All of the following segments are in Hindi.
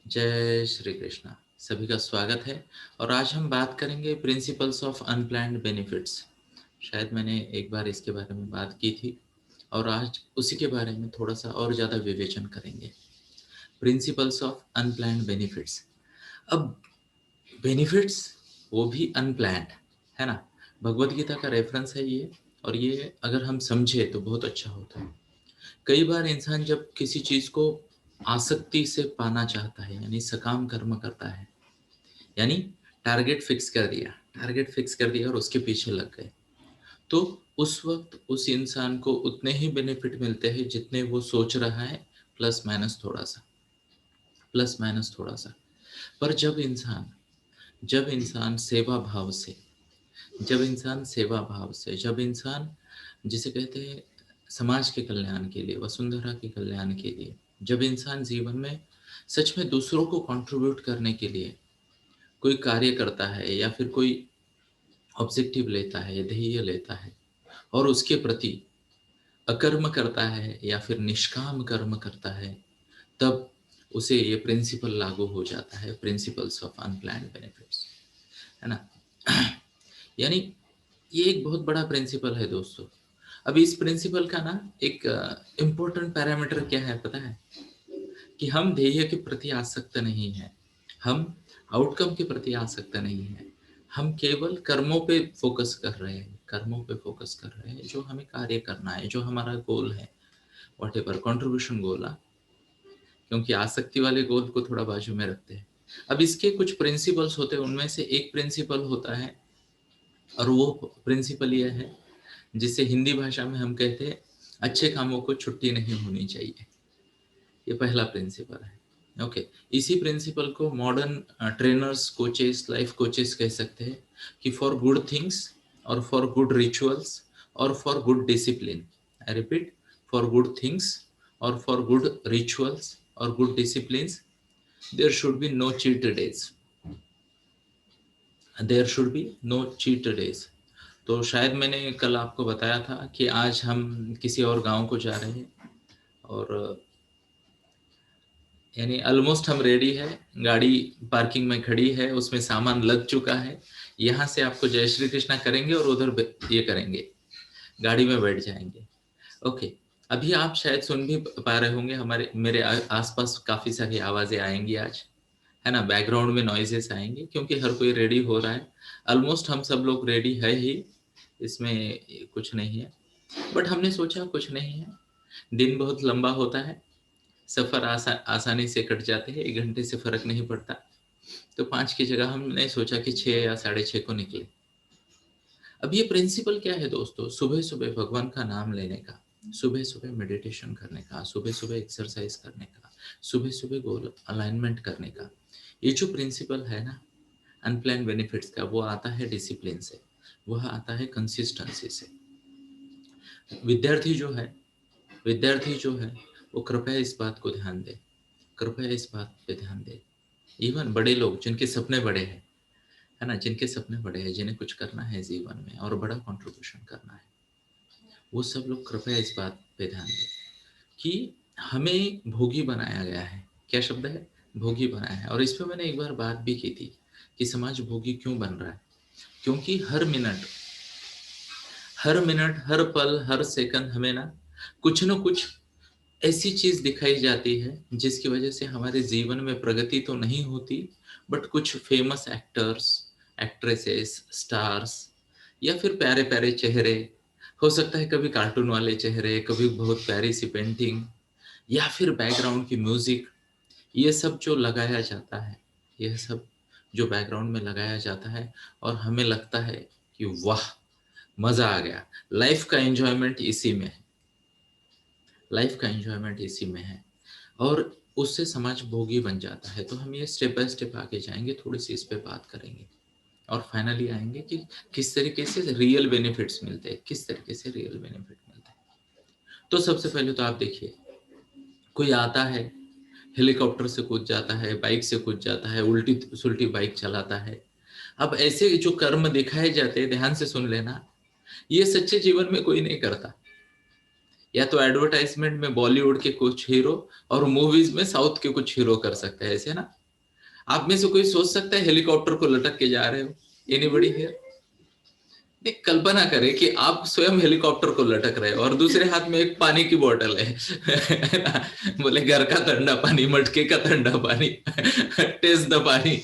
जय श्री कृष्णा। सभी का स्वागत है और आज हम बात करेंगे प्रिंसिपल्स ऑफ अनप्लैन्ड बेनिफिट्स। शायद मैंने एक बार इसके बारे में बात की थी और आज उसी के बारे में थोड़ा सा और ज़्यादा विवेचन करेंगे। Principles of unplanned benefits. अब बेनिफिट्स वो भी अनप्लैन्ड, है ना। भगवत गीता का रेफरेंस है ये, और ये अगर हम समझे तो बहुत अच्छा होता है। कई बार इंसान जब किसी चीज़ को आसक्ति से पाना चाहता है, यानी सकाम कर्म करता है, यानी टारगेट फिक्स कर दिया और उसके पीछे लग गए, तो उस वक्त उस इंसान को उतने ही बेनिफिट मिलते हैं जितने वो सोच रहा है, प्लस माइनस थोड़ा सा। पर जब इंसान सेवा भाव से जब इंसान जिसे कहते हैं समाज के कल्याण के लिए, वसुंधरा के कल्याण के लिए, जब इंसान जीवन में सच में दूसरों को कंट्रीब्यूट करने के लिए कोई कार्य करता है या फिर कोई ऑब्जेक्टिव लेता है, ध्येय लेता है और उसके प्रति अकर्म करता है या फिर निष्काम कर्म करता है, तब उसे ये प्रिंसिपल लागू हो जाता है, प्रिंसिपल्स ऑफ अनप्लैन्ड बेनिफिट्स, है ना। यानी ये एक बहुत बड़ा प्रिंसिपल है दोस्तों। अब इस प्रिंसिपल का ना एक इम्पोर्टेंट पैरामीटर क्या है पता है? कि हम ध्येय के प्रति आसक्त नहीं हैं, हम आउटकम के प्रति आसक्त नहीं हैं, हम केवल कर्मों पे फोकस कर रहे हैं, जो हमें कार्य करना है, जो हमारा गोल है, वॉट एवर कंट्रीब्यूशन गोल। क्योंकि आसक्ति वाले गोल को थोड़ा बाजू में रखते हैं। अब इसके कुछ प्रिंसिपल्स होते हैं, उनमें से एक प्रिंसिपल होता है, और वो प्रिंसिपल यह है जिसे हिंदी भाषा में हम कहते हैं अच्छे कामों को छुट्टी नहीं होनी चाहिए। ये पहला प्रिंसिपल है। ओके, इसी प्रिंसिपल को modern trainers, coaches, life coaches कह सकते हैं कि फॉर गुड थिंग्स और फॉर गुड रिचुअल्स और for good discipline, I repeat, for good things और फॉर गुड रिचुअल्स और good discipline, there should be no cheat days, there should be no cheat days. तो शायद मैंने कल आपको बताया था कि आज हम किसी और गांव को जा रहे हैं, और यानी ऑलमोस्ट हम रेडी है, गाड़ी पार्किंग में खड़ी है, उसमें सामान लग चुका है। यहाँ से आपको जय श्री कृष्णा करेंगे और उधर ये करेंगे, गाड़ी में बैठ जाएंगे। ओके, अभी आप शायद सुन भी पा रहे होंगे, मेरे आसपास काफी सारी आवाजें आएंगी आज, है ना। बैकग्राउंड में नॉइजेस आएंगे क्योंकि हर कोई रेडी हो रहा है। ऑलमोस्ट हम सब लोग रेडी है ही, इसमें कुछ नहीं है। बट हमने सोचा कुछ नहीं है, दिन बहुत लंबा होता है, सफर आसानी से कट जाते हैं, 1 घंटे से फर्क नहीं पड़ता। तो 5 की जगह हमने सोचा कि 6 या 6:30 को निकले। अब ये प्रिंसिपल क्या है दोस्तों? सुबह सुबह भगवान का नाम लेने का, सुबह सुबह मेडिटेशन करने का, सुबह सुबह एक्सरसाइज करने का, सुबह सुबह गोल अलाइनमेंट करने का। ये जो प्रिंसिपल है ना अनप्लान बेनिफिट्स का, वो आता है डिसिप्लिन से, वह आता है कंसिस्टेंसी से। विद्यार्थी जो है विद्यार्थी जो है वो कृपया इस बात को ध्यान दे, कृपया इस बात पे ध्यान दे। इवन बड़े लोग जिनके सपने बड़े हैं, है ना, जिनके सपने बड़े हैं, जिन्हें कुछ करना है जीवन में और बड़ा कंट्रीब्यूशन करना है, वो सब लोग कृपया इस बात पे ध्यान दें कि हमें भोगी बनाया गया है। क्या शब्द है? भोगी बनाया है। और इस पे मैंने एक बार बात भी की थी कि समाज भोगी क्यों बन रहा है। क्योंकि हर मिनट, हर पल, हर सेकंड हमें ना कुछ ऐसी चीज दिखाई जाती है जिसकी वजह से हमारे जीवन में प्रगति तो नहीं होती, बट कुछ फेमस एक्टर्स, एक्ट्रेसेस, स्टार्स, या फिर प्यारे प्यारे चेहरे, हो सकता है कभी कार्टून वाले चेहरे, कभी बहुत प्यारी सी पेंटिंग, या फिर बैकग्राउंड की म्यूजिक, ये सब जो लगाया जाता है, यह सब जो बैकग्राउंड में लगाया जाता है, और हमें लगता है कि वाह, मजा आ गया, लाइफ का एंजॉयमेंट इसी में है, लाइफ का एंजॉयमेंट इसी में है, और उससे समाज भोगी बन जाता है। तो हम ये स्टेप बाय स्टेप आगे जाएंगे, थोड़ी सी इस पे बात करेंगे, और फाइनली आएंगे कि किस तरीके से रियल बेनिफिट्स मिलते हैं, किस तरीके से रियल बेनिफिट मिलते हैं। तो सबसे पहले तो आप देखिए, कोई आता है, हेलीकॉप्टर से कूद जाता है, बाइक से कूद जाता है, उल्टी सुल्टी बाइक चलाता है। अब ऐसे जो कर्म दिखाए जाते हैं, ध्यान से सुन लेना, ये सच्चे जीवन में कोई नहीं करता। या तो एडवर्टाइजमेंट में बॉलीवुड के कुछ हीरो और मूवीज में साउथ के कुछ हीरो कर सकते हैं ऐसे ना। आप में से कोई सोच सकता है हेलीकॉप्टर को लटक के जा रहे हो? Anybody here? नहीं, कल्पना करें कि आप स्वयं हेलीकॉप्टर को लटक रहे हो और दूसरे हाथ में एक पानी की बोतल है ना? बोले घर का ठंडा पानी, मटके का ठंडा पानी, टेस्ट द पानी।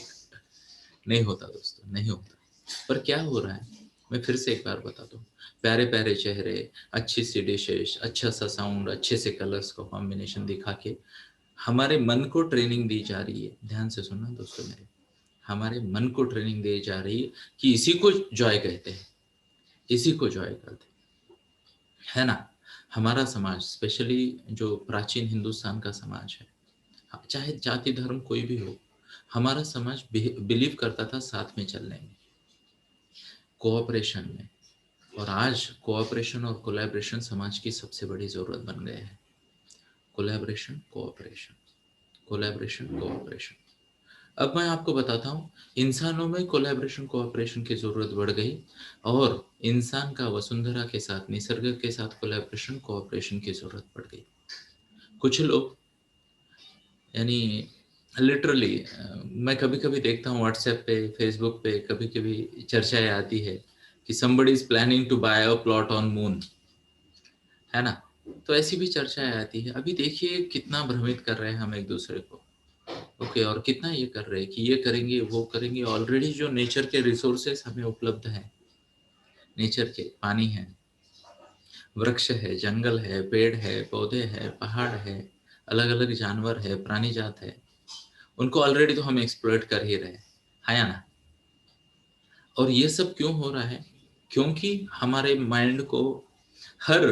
नहीं होता दोस्तों, नहीं होता। पर क्या हो रहा है, मैं फिर से एक बार बताता हूँ। प्यारे प्यारे चेहरे, अच्छी सी डिशेस, अच्छा सा साउंड, अच्छे से कलर्स का कॉम्बिनेशन दिखा के हमारे मन को ट्रेनिंग दी जा रही है। ध्यान से सुनना दोस्तों मेरे, हमारे मन को ट्रेनिंग दी जा रही है कि इसी को जॉय कहते हैं, इसी को जॉय कहते हैं, है ना? हमारा समाज, स्पेशली जो प्राचीन हिंदुस्तान का समाज है, चाहे जाति धर्म कोई भी हो, हमारा समाज बिलीव करता था साथ में चलने में, कोऑपरेशन में। और आज कोऑपरेशन और कोलैबोरेशन समाज की सबसे बड़ी जरूरत बन गए हैं। Collaboration, cooperation, collaboration, cooperation. अब मैं आपको बताता हूँ, इंसानों में कोलैबोरेशन कोऑपरेशन की जरूरत बढ़ गई और इंसान का वसुंधरा के साथ, निसर्ग के साथ कोलैबोरेशन कोऑपरेशन की जरूरत पड़ गई। कुछ लोग, यानी लिटरली, मैं कभी कभी देखता हूँ व्हाट्सएप पे, फेसबुक पे, कभी कभी चर्चाएं आती है कि somebody is planning to buy a plot on moon, है ना? तो ऐसी भी चर्चाएं आती है। अभी देखिए कितना भ्रमित कर रहे हैं हम एक दूसरे को, ओके, और कितना ये कर रहे हैं कि ये करेंगे वो करेंगे। ऑलरेडी जो नेचर के रिसोर्सेस हमें उपलब्ध हैं, नेचर के पानी है, वृक्ष है, जंगल है, पेड़ है, पौधे है, पहाड़ है, अलग अलग जानवर है, प्राणी जात है, उनको ऑलरेडी तो हम एक्सप्लॉइट कर ही रहे हैं, है या ना? और ये सब क्यों हो रहा है? क्योंकि हमारे माइंड को हर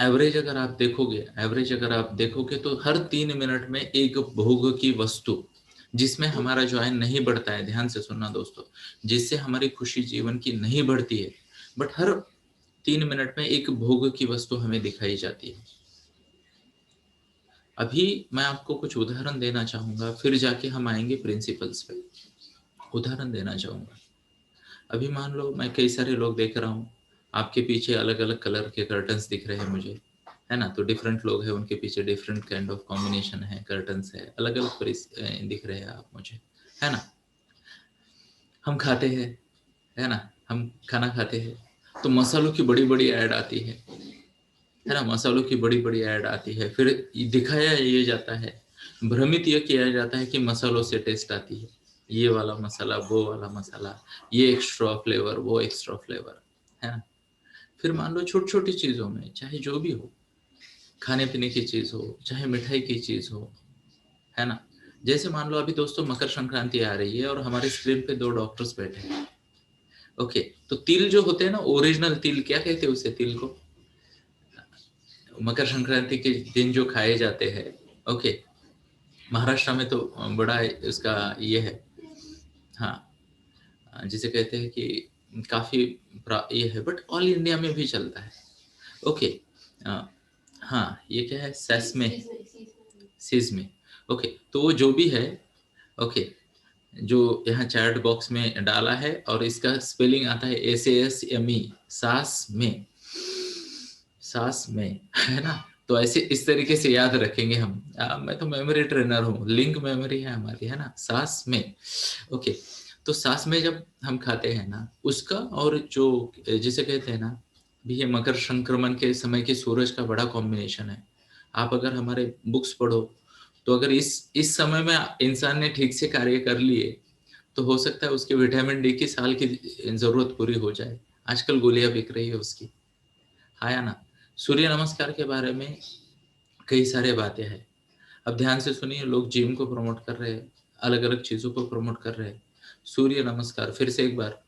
एवरेज अगर आप देखोगे तो हर 3 मिनट में एक भोग की वस्तु, जिसमें हमारा जॉइन नहीं बढ़ता है, ध्यान से सुनना दोस्तों, जिससे हमारी खुशी जीवन की नहीं बढ़ती है, बट हर 3 मिनट में एक भोग की वस्तु हमें दिखाई जाती है। अभी मैं आपको कुछ उदाहरण देना चाहूंगा, फिर जाके हम आएंगे प्रिंसिपल्स पे। उदाहरण देना चाहूंगा। अभी मान लो मैं कई सारे लोग देख रहा हूँ, आपके पीछे अलग अलग कलर के कर्टन्स दिख रहे हैं मुझे, है ना? तो डिफरेंट लोग हैं, उनके पीछे डिफरेंट काइंड ऑफ कॉम्बिनेशन है, कर्टन्स है, अलग अलग दिख रहे हैं आप मुझे, है ना? हम खाते हैं, है ना? हम खाना खाते हैं तो मसालों की बड़ी बड़ी ऐड आती है ना? मसालों की बड़ी बड़ी ऐड आती है, फिर दिखाया ये जाता है, भ्रमित ये किया जाता है कि मसालों से टेस्ट आती है, ये वाला मसाला, वो वाला मसाला, ये एक्स्ट्रा फ्लेवर, वो एक्स्ट्रा फ्लेवर, है ना? फिर मान लो छोटी छोटी चीजों में, चाहे जो भी हो, खाने पीने की चीज हो, चाहे मिठाई की चीज हो, है ना? जैसे मान लो अभी दोस्तों मकर संक्रांति आ रही है और हमारे स्क्रीन पे 2 डॉक्टर्स बैठे हैं, ओके। तो तिल जो होते हैं ना, ओरिजिनल तिल, क्या कहते हैं उसे, तिल को मकर संक्रांति के दिन जो खाए जाते हैं, ओके। महाराष्ट्र में तो बड़ा इसका ये है, हाँ, जिसे कहते हैं कि काफी ये है, बट ऑल इंडिया में भी चलता है, ओके। हाँ, ये क्या है, सेस्मे, सिस्मे, ओके। तो वो जो भी है, ओके, जो यहाँ चैट बॉक्स में डाला है, और इसका स्पेलिंग आता है SASME, सास में, सास में, है ना? तो ऐसे इस तरीके से याद रखेंगे हम। मैं तो मेमोरी ट्रेनर हूँ, लिंक मेमोरी है हमारी, है ना? सास में, ओके। तो सास में जब हम खाते हैं ना उसका, और जो जिसे कहते हैं ना, भी ये मकर संक्रमण के समय के सूरज का बड़ा कॉम्बिनेशन है। आप अगर हमारे बुक्स पढ़ो तो अगर इस समय में इंसान ने ठीक से कार्य कर लिए तो हो सकता है उसके विटामिन डी की साल की जरूरत पूरी हो जाए। आजकल गोलियां बिक रही है उसकी, हाँ या ना? सूर्य नमस्कार के बारे में कई सारे बातें हैं। अब ध्यान से सुनिए, लोग जिम को प्रमोट कर रहे हैं, अलग अलग चीजों को प्रमोट कर रहे हैं। सूर्य नमस्कार, फिर से एक बार,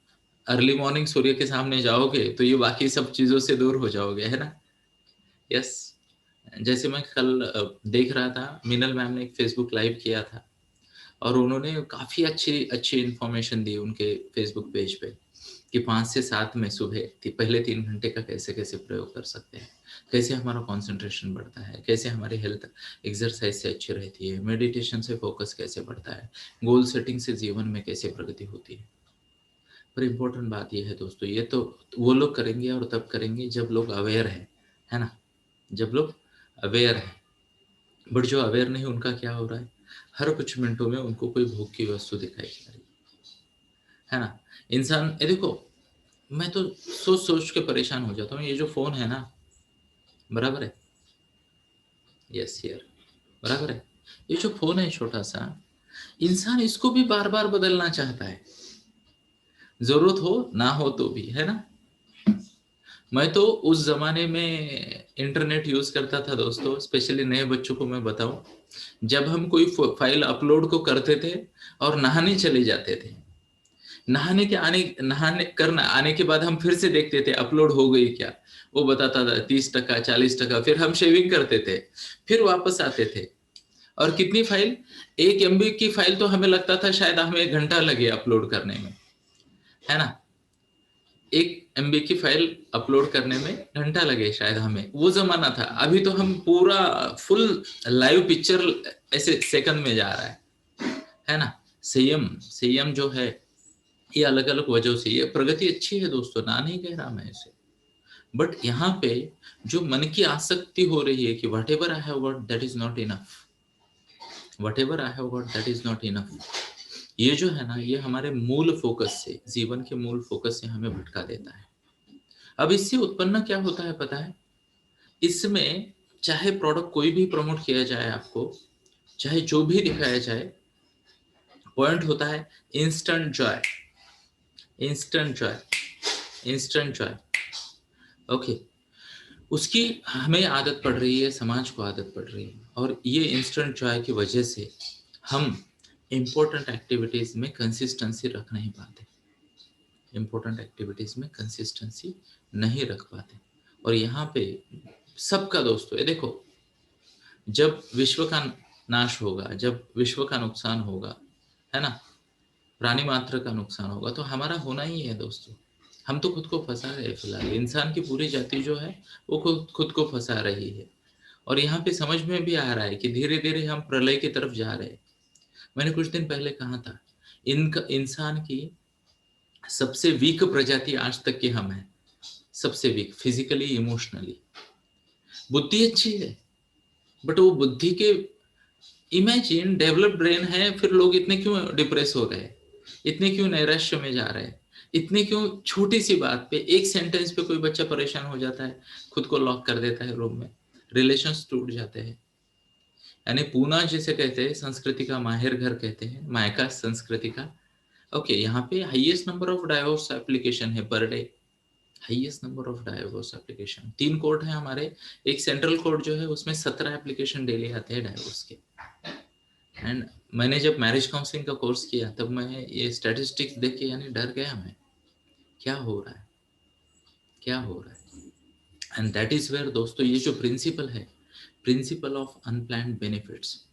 अर्ली मॉर्निंग सूर्य के सामने जाओगे तो ये बाकी सब चीजों से दूर हो जाओगे, है ना? यस। जैसे मैं कल देख रहा था, मीनल मैम ने एक फेसबुक लाइव किया था और उन्होंने काफी अच्छी अच्छी इंफॉर्मेशन दी उनके फेसबुक पेज पे कि 5 से 7 में सुबह पहले 3 घंटे का कैसे कैसे प्रयोग कर सकते हैं, कैसे हमारा कंसंट्रेशन बढ़ता है, कैसे हमारी हेल्थ एक्सरसाइज से अच्छी रहती है, मेडिटेशन से फोकस कैसे बढ़ता है, गोल सेटिंग से जीवन में कैसे प्रगति होती है। पर इम्पोर्टेंट बात यह है दोस्तों, ये तो वो लोग करेंगे और तब करेंगे जब लोग अवेयर है ना? जब लोग अवेयर है। बट जो अवेयर नहीं उनका क्या हो रहा है, हर कुछ मिनटों में उनको कोई भोग की वस्तु दिखाई जा रही है ना। इंसान ये देखो, मैं तो सोच सोच के परेशान हो जाता हूँ, ये जो फोन है ना, बराबर है, यस यार, बराबर है, ये जो फोन है छोटा सा, इंसान इसको भी बार बार बदलना चाहता है, जरूरत हो ना हो तो भी, है ना। मैं तो उस जमाने में इंटरनेट यूज करता था दोस्तों, स्पेशली नए बच्चों को मैं बताऊं, जब हम कोई फाइल अपलोड को करते थे और नहाने चले जाते थे, नहाने करना आने के बाद हम फिर से देखते थे अपलोड हो गई क्या, वो बताता था 30%, 40%, फिर हम शेविंग करते थे, फिर वापस आते थे, और कितनी फाइल, 1 MB की फाइल तो हमें लगता था शायद हमें 1 घंटा लगे अपलोड करने में, है ना। 1 MB की फाइल अपलोड करने में घंटा लगे शायद हमें, वो जमाना था। अभी तो हम पूरा फुल लाइव पिक्चर ऐसे सेकंड में जा रहा है ना। संयम, संयम जो है, ये अलग अलग वजहों से ये प्रगति अच्छी है दोस्तों, ना नहीं कह रहा मैं इसे, बट यहाँ पे जो मन की आसक्ति हो रही है कि what ever I have got that is not enough, what ever I have got that is not enough, ये जो है ना, ये हमारे मूल फोकस से, जीवन के मूल फोकस से हमें भटका देता है। अब इससे उत्पन्न क्या होता है पता है, इसमें चाहे प्रोडक्ट कोई भी प्रमोट किया जाए आपको, चाहे जो भी दिखाया जाए, पॉइंट होता है instant Joy, instant Joy, instant Joy, okay. उसकी हमें आदत पड़ रही है, समाज को आदत पड़ रही है, और ये इंस्टेंट जॉय की वजह से हम इम्पोर्टेंट एक्टिविटीज में कंसिस्टेंसी रख नहीं पाते, इम्पोर्टेंट एक्टिविटीज में कंसिस्टेंसी नहीं रख पाते। और यहाँ पे सबका दोस्तों, ये देखो, जब विश्व का नाश होगा, जब विश्व का नुकसान होगा, है ना, प्राणी मात्र का नुकसान होगा, तो हमारा होना ही है दोस्तों। हम तो खुद को फंसा रहे हैं फिलहाल, इंसान की पूरी जाति जो है वो खुद को फंसा रही है। और यहाँ पे समझ में भी आ रहा है कि धीरे धीरे हम प्रलय की तरफ जा रहे हैं। मैंने कुछ दिन पहले कहा था, इनका इंसान की सबसे वीक प्रजाति आज तक की हम है, सबसे वीक, फिजिकली, इमोशनली। बुद्धि अच्छी है, बट वो बुद्धि के, इमेजिन डेवलप्ड ब्रेन है, फिर लोग इतने क्यों डिप्रेस हो रहे हैं, इतने क्यों नैराश्य में जा रहे हैं, इतने क्यों छोटी सी बात पे, एक सेंटेंस पे कोई बच्चा परेशान हो जाता है, खुद को लॉक कर देता है रूम में, रिलेशंस टूट जाते हैं। यानी पूना जिसे कहते हैं, संस्कृति का माहिर घर कहते हैं, मायका संस्कृति का, ओके। यहाँ पे highest number of divorce application है per day, highest number of divorce application. 3 court है हमारे, एक सेंट्रल कोर्ट जो है उसमें 17 एप्लीकेशन डेली आते हैं डाइवोर्स के। एंड मैंने जब मैरिज काउंसलिंग का कोर्स किया तब मैं ये स्टैटिस्टिक्स देख के यानी डर गया मैं, क्या हो रहा है, क्या हो रहा है। एंड दैट इज वेयर दोस्तों, ये जो प्रिंसिपल है, प्रिंसिपल ऑफ अनप्लान्ड बेनिफिट्स,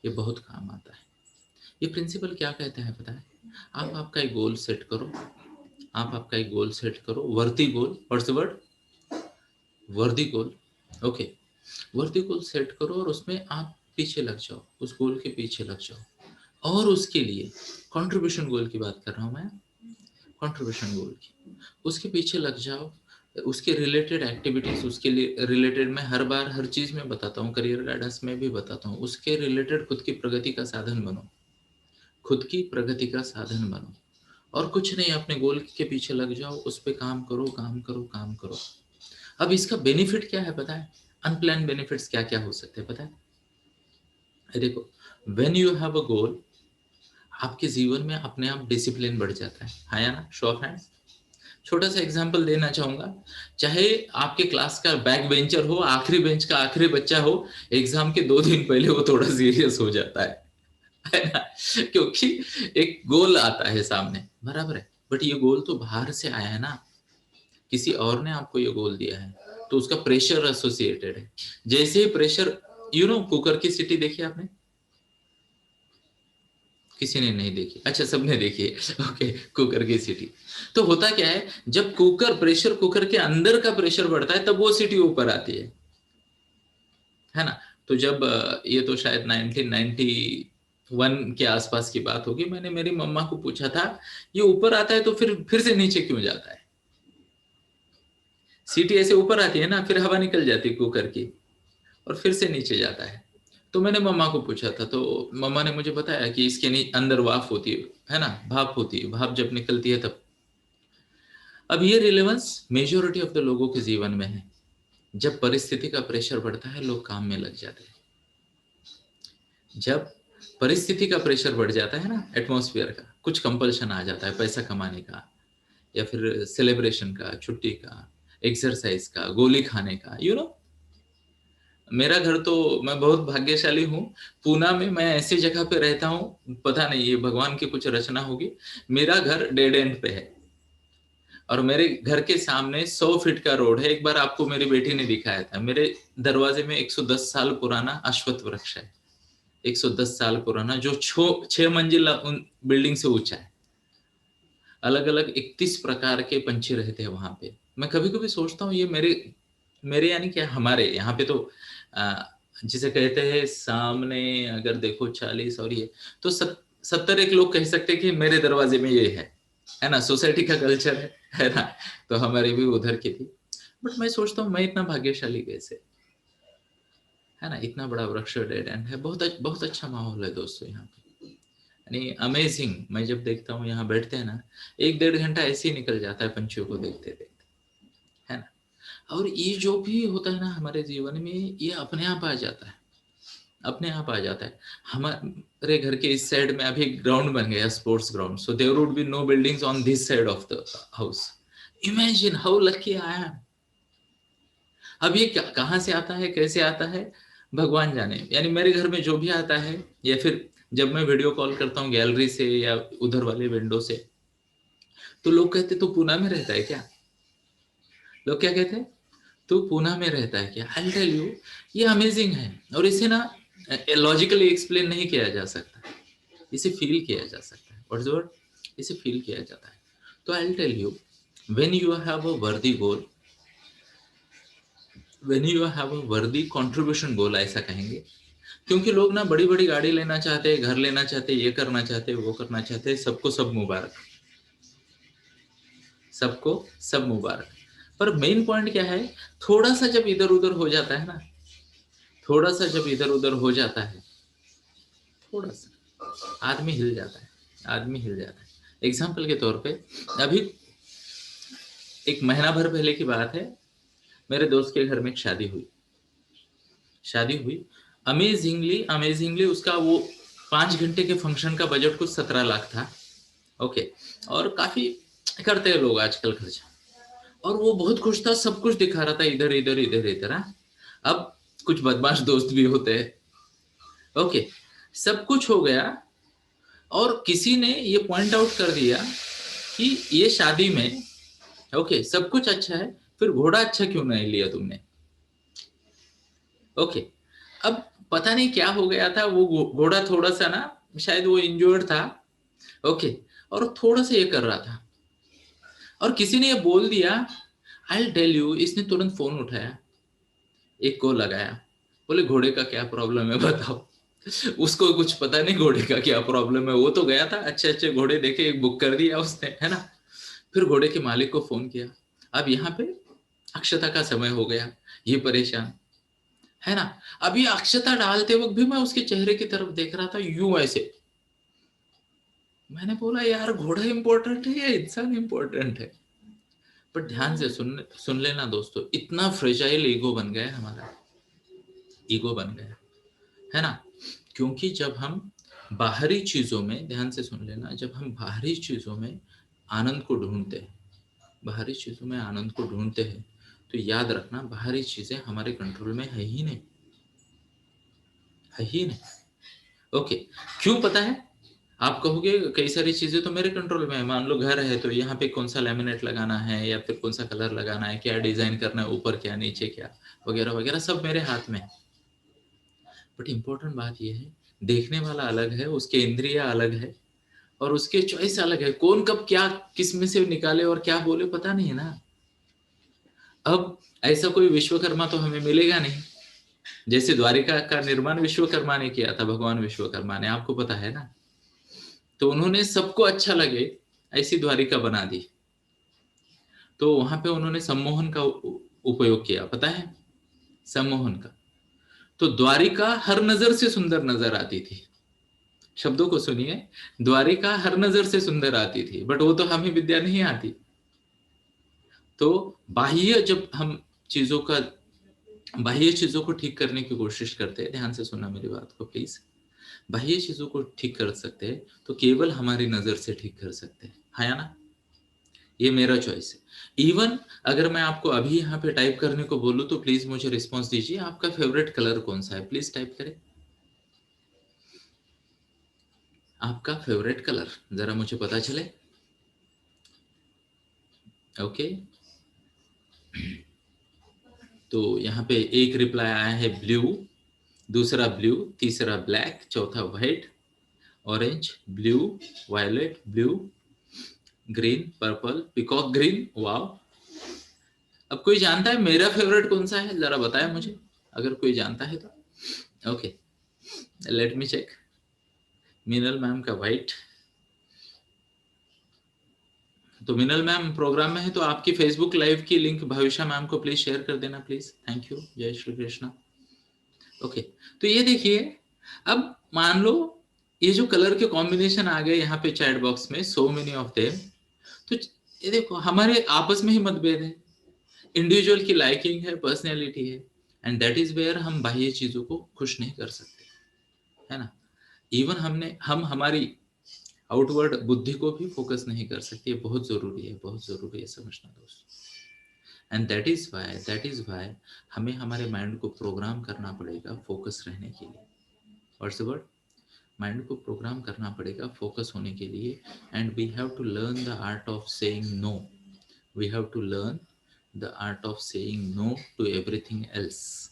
ये बहुत काम आता है। ये प्रिंसिपल क्या कहता है पता है, आप आपका एक गोल सेट करो, आप आपका एक गोल सेट करो, वर्दी गोल, व्हाट्स द वर्ड, वर्दी गोल, ओके। वर्दी गोल सेट करो और उसमें आप पीछे लग जाओ, उस गोल के पीछे लग जाओ, और उसके लिए कंट्रीब्यूशन गोल की बात कर रहा हूँ मैं, कंट्रीब्यूशन गोल की, उसके पीछे लग जाओ, उसके रिलेटेड एक्टिविटीज, उसके लिए रिलेटेड, मैं हर बार हर चीज में बताता हूँ, करियर गाइडेंस में भी बताता हूँ, उसके रिलेटेड खुद की प्रगति का साधन बनो, खुद की प्रगति का साधन बनो, और कुछ नहीं, अपने गोल के पीछे लग जाओ, उस पर काम करो, काम करो, काम करो। अब इसका बेनिफिट क्या है पता है, अनप्लान बेनिफिट्स क्या क्या हो सकते हैं पता है। देखो, व्हेन यू हैव अ गोल, आपके जीवन में अपने आप डिसिप्लिन बढ़ जाता है, हाँ या ना, शो ऑफ हैंड्स। छोटा सा एग्जांपल देना चाहूंगा, चाहे आपके क्लास का बैक बेंचर हो, आखिरी बेंच का आखिरी बच्चा हो, एग्जाम के 2 दिन पहले वो थोड़ा सीरियस हो जाता है ना, क्योंकि एक गोल आता है सामने, बराबर है, बट ये गोल तो बाहर से आया है ना, किसी और ने आपको ये गोल दिया है, तो उसका प्रेशर एसोसिएटेड है। जैसे ही प्रेशर, कुकर की सीटी देखी आपने, किसी ने नहीं देखी, अच्छा सबने देखी है, ओके, कुकर की सीटी। तो होता क्या है, जब कुकर, प्रेशर कुकर के अंदर का प्रेशर बढ़ता है तब वो सीटी ऊपर आती है ना। तो जब ये तो शायद 1991 के आसपास की बात होगी, मैंने मेरी मम्मा को पूछा था, ये ऊपर आता है तो फिर से नीचे क्यों जाता है, सीटी ऐसे ऊपर आती है ना, फिर हवा निकल जाती है कुकर की, और फिर से नीचे जाता है। तो मैंने मम्मा को पूछा था, तो मम्मा ने मुझे बताया कि इसके अंदर वाफ होती है ना, भाप होती है, भाप जब निकलती है तब। अब ये रिलेवेंस मेजोरिटी ऑफ द लोगों के जीवन में है। जब परिस्थिति का प्रेशर बढ़ता है, लोग काम में लग जाते हैं। जब परिस्थिति का प्रेशर बढ़ जाता है ना, एटमॉस्फेयर का, कुछ कंपल्शन आ जाता है पैसा कमाने का, या फिर सेलिब्रेशन का, छुट्टी का, एक्सरसाइज का, गोली खाने का, मेरा घर तो, मैं बहुत भाग्यशाली हूँ। पूना में मैं ऐसी जगह पे रहता हूँ, पता नहीं ये भगवान की कुछ रचना होगी, मेरा घर डेड एंड पे है और मेरे घर के सामने 100 फीट का रोड है। एक बार आपको मेरी बेटी ने दिखाया था, मेरे दरवाजे में 110 साल पुराना अश्वत्थ वृक्ष है। 110 साल पुराना, जो 6 मंजिला उन बिल्डिंग से ऊंचा है। अलग अलग 31 प्रकार के पंछी रहते हैं वहां पे। मैं कभी कभी सोचता हूँ, ये मेरे मेरे यानी क्या, हमारे यहाँ पे तो जिसे कहते हैं सामने अगर देखो 40 और ये तो 70 एक लोग कह सकते हैं कि मेरे दरवाजे में ये है ना, सोसाइटी का कल्चर है ना। तो हमारी भी उधर की थी। बट मैं सोचता हूँ मैं इतना भाग्यशाली कैसे, है ना। इतना बड़ा वृक्ष डेड एंड है, बहुत अच्छा माहौल है दोस्तों यहाँ पे, यानी अमेजिंग। मैं जब देखता हूँ यहाँ बैठते हैं ना, 1-1.5 घंटा ऐसे ही निकल जाता है पंछियों को देखते देखते, है ना। और ये जो भी होता है ना हमारे जीवन में, ये अपने आप आ जाता है, अपने आप आ जाता है। हमारे घर के इस साइड में अभी ग्राउंड बन गया, sports ground, so there would be no buildings on this side of the house. Imagine how lucky I am. अब ये कहाँ से आता है, कैसे आता है, भगवान जाने। यानी मेरे घर में जो भी आता है, या फिर जब मैं वीडियो कॉल करता हूँ गैलरी से या उधर वाले विंडो से, तो लोग कहते तू पूना में रहता है क्या। लोग क्या कहते हैं, तू पूना में रहता है क्या। आई टेल यू, ये अमेजिंग है। और इसे ना लॉजिकली एक्सप्लेन नहीं किया जा सकता, इसे फील किया जा सकता है। व्हाट्स द वर्ड, इसे फील किया जाता है। तो I tell you, when you have a worthy goal, when you have a worthy contribution गोल, ऐसा कहेंगे। क्योंकि लोग ना बड़ी बड़ी गाड़ी लेना चाहते हैं, घर लेना चाहते हैं, ये करना चाहते हैं, वो करना चाहते हैं, सबको सब मुबारक, सबको सब मुबारक। पर मेन पॉइंट क्या है, थोड़ा सा जब इधर उधर हो जाता है ना, थोड़ा सा जब इधर उधर हो जाता है, थोड़ा सा आदमी हिल जाता है, आदमी हिल जाता है। एग्जाम्पल के तौर पे, अभी एक महीना भर पहले की बात है, मेरे दोस्त के घर में एक शादी हुई। अमेजिंगली अमेजिंगली उसका वो 5 घंटे के फंक्शन का बजट कुछ 17 लाख था। ओके। और काफी करते हैं लोग आजकल खर्चा। और वो बहुत खुश था, सब कुछ दिखा रहा था, इधर इधर इधर इधर। हाँ? अब कुछ बदमाश दोस्त भी होते हैं। ओके। सब कुछ हो गया और किसी ने ये पॉइंट आउट कर दिया कि ये शादी में, ओके, सब कुछ अच्छा है, फिर घोड़ा अच्छा क्यों नहीं लिया तुमने। ओके। अब पता नहीं क्या हो गया था, वो घोड़ा थोड़ा सा ना, शायद वो इंजर्ड था। ओके। और थोड़ा सा ये कर रहा था, और किसी ने ये बोल दिया, आई टेल यू, इसने तुरंत फोन उठाया, एक को लगाया, बोले घोड़े का क्या प्रॉब्लम है बताओ। उसको कुछ पता नहीं घोड़े का क्या प्रॉब्लम है, वो तो गया था, अच्छे अच्छे घोड़े देखे, एक बुक कर दिया उसने, है ना। फिर घोड़े के मालिक को फोन किया। अब यहाँ पे अक्षता का समय हो गया, ये परेशान, है ना। अभी अक्षता डालते वक्त भी मैं उसके चेहरे की तरफ देख रहा था, यूं ऐसे। मैंने बोला यार, घोड़ा इंपॉर्टेंट है या इंसान इंपॉर्टेंट है। पर ध्यान से सुन लेना दोस्तों, इतना फ्रेजाइल ईगो बन गया है हमारा, ईगो बन गया है ना। क्योंकि जब हम बाहरी चीजों में, ध्यान से सुन लेना, जब हम बाहरी चीजों में आनंद को ढूंढते हैं, बाहरी चीजों में आनंद को ढूंढते हैं, तो याद रखना बाहरी चीजें हमारे कंट्रोल में है ही नहीं, है ही नहीं। ओके। क्यों पता है, आप कहोगे कई सारी चीजें तो मेरे कंट्रोल में है। मान लो घर है, तो यहाँ पे कौन सा लैमिनेट लगाना है, या फिर कौन सा कलर लगाना है, क्या डिजाइन करना है, ऊपर क्या नीचे क्या, वगैरह वगैरह, सब मेरे हाथ में है। बट इम्पोर्टेंट बात यह है, देखने वाला अलग है, उसके इंद्रिया अलग है, और उसके चॉइस अलग है। कौन कब क्या किस में से निकाले और क्या बोले पता नहीं है ना। अब ऐसा कोई विश्वकर्मा तो हमें मिलेगा नहीं। जैसे द्वारिका का निर्माण विश्वकर्मा ने किया था, भगवान विश्वकर्मा ने, आपको पता है ना। तो उन्होंने सबको अच्छा लगे ऐसी द्वारिका बना दी। तो वहां पे उन्होंने सम्मोहन का उपयोग किया, पता है, सम्मोहन का। तो द्वारिका हर नजर से सुंदर नजर आती थी। शब्दों को सुनिए, द्वारिका हर नजर से सुंदर आती थी, बट वो तो हमें विद्या नहीं आती। तो बाह्य जब हम चीजों का बाह्य चीजों को ठीक करने की कोशिश करते हैं, ध्यान से सुनना मेरी बात को प्लीज, बाह्य चीजों को ठीक कर सकते हैं तो केवल हमारी नजर से ठीक कर सकते हैं, है ना? ये मेरा चॉइस है। इवन अगर मैं आपको अभी यहाँ पे टाइप करने को बोलूँ तो प्लीज मुझे रिस्पॉन्स दीजिए, आपका फेवरेट कलर कौन सा है, प्लीज टाइप करें आपका फेवरेट कलर, जरा मुझे पता चले। ओके, तो यहाँ पे एक रिप्लाई आया है ब्लू, दूसरा ब्लू, तीसरा ब्लैक, चौथा white, orange, blue, violet, blue, green, purple, peacock green, wow. अब कोई जानता है मेरा फेवरेट कौन सा है, जरा बताए मुझे, अगर कोई जानता है तो। Okay, let me check. Meenal ma'am का व्हाइट। तो मीनल मैम प्रोग्राम में है तो आपकी फेसबुक लाइव की लिंक भविष्य मैम को प्लीज शेयर कर देना प्लीज, थैंक यू, जय श्री कृष्णा। ओके, तो ये देखिए, अब मान लो ये जो कलर के कॉम्बिनेशन आ गए यहाँ पे चैट बॉक्स में, सो मेनी ऑफ देम, तो ये देखो हमारे आपस में ही मतभेद है, इंडिविजुअल की लाइकिंग है, पर्सनैलिटी है, एंड दैट इज वेयर हम बाह्य चीजों को खुश नहीं कर सकते, है ना? इवन हम हमारी आउटवर्ड बुद्धि को भी फोकस नहीं कर सकते, ये बहुत जरूरी है, बहुत जरूरी है समझना दोस्त। एंड दैट इज वाई हमें हमारे माइंड को प्रोग्राम करना पड़ेगा फोकस रहने के लिए। What's the word? माइंड को प्रोग्राम करना पड़ेगा फोकस होने के लिए। And we have to learn the art of saying no, we have to learn the art of saying no to everything else.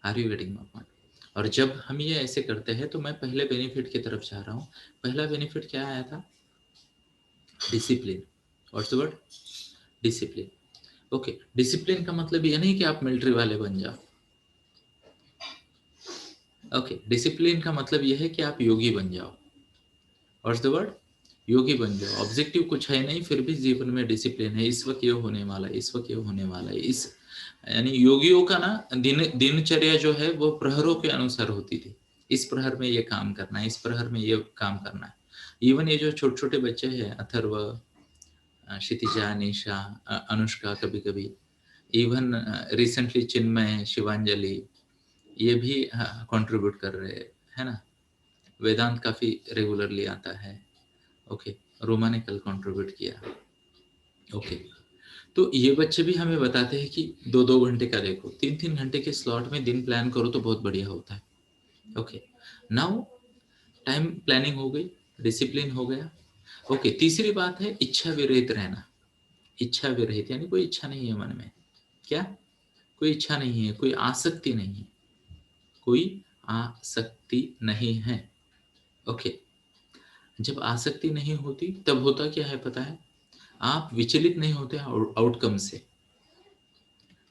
Are you getting my point? और जब हम ये ऐसे करते हैं तो मैं पहले बेनिफिट की तरफ जा रहा हूँ। पहला बेनिफिट क्या आया था? Discipline. What's the word? Discipline. Okay, discipline का मतलब ये नहीं कि आप मिलिट्री वाले बन जाओ। ओके, डिसिप्लिन का मतलब ये है कि आप योगी बन जाओ। What's the word? योगी बन जाओ। ऑब्जेक्टिव कुछ है नहीं, फिर भी जीवन में डिसिप्लिन है, इस वक्त ये होने वाला है, इस वक्त ये होने वाला है। इस यानी योगियों का ना दिनचर्या जो है वो प्रहरों के अनुसार होती थी। इस प्रहर में ये काम करना है, इस प्रहर में ये काम करना है। इवन ये जो छोटे छोटे बच्चे हैं, अथर्व, क्षितिजा, निशा, अनुष्का, कभी कभी इवन रिसेंटली चिन्मय, शिवांजलि, ये भी कंट्रीब्यूट कर रहे हैं, है ना? वेदांत काफी रेगुलरली आता है। ओके, रोमा ने कल कंट्रीब्यूट किया। ओके, तो ये बच्चे भी हमें बताते हैं कि 2-2 घंटे का देखो, 3-3 घंटे के स्लॉट में दिन प्लान करो तो बहुत बढ़िया होता है। ओके, नाउ टाइम प्लानिंग हो गई, डिसिप्लिन हो गया। ओके, तीसरी बात है इच्छा विरहित रहना। इच्छा विरहित यानी कोई इच्छा नहीं है मन में। क्या? कोई इच्छा नहीं है, कोई आसक्ति नहीं है, कोई आसक्ति नहीं है। ओके, जब आसक्ति नहीं होती तब होता क्या है पता है? आप विचलित नहीं होते आउटकम से,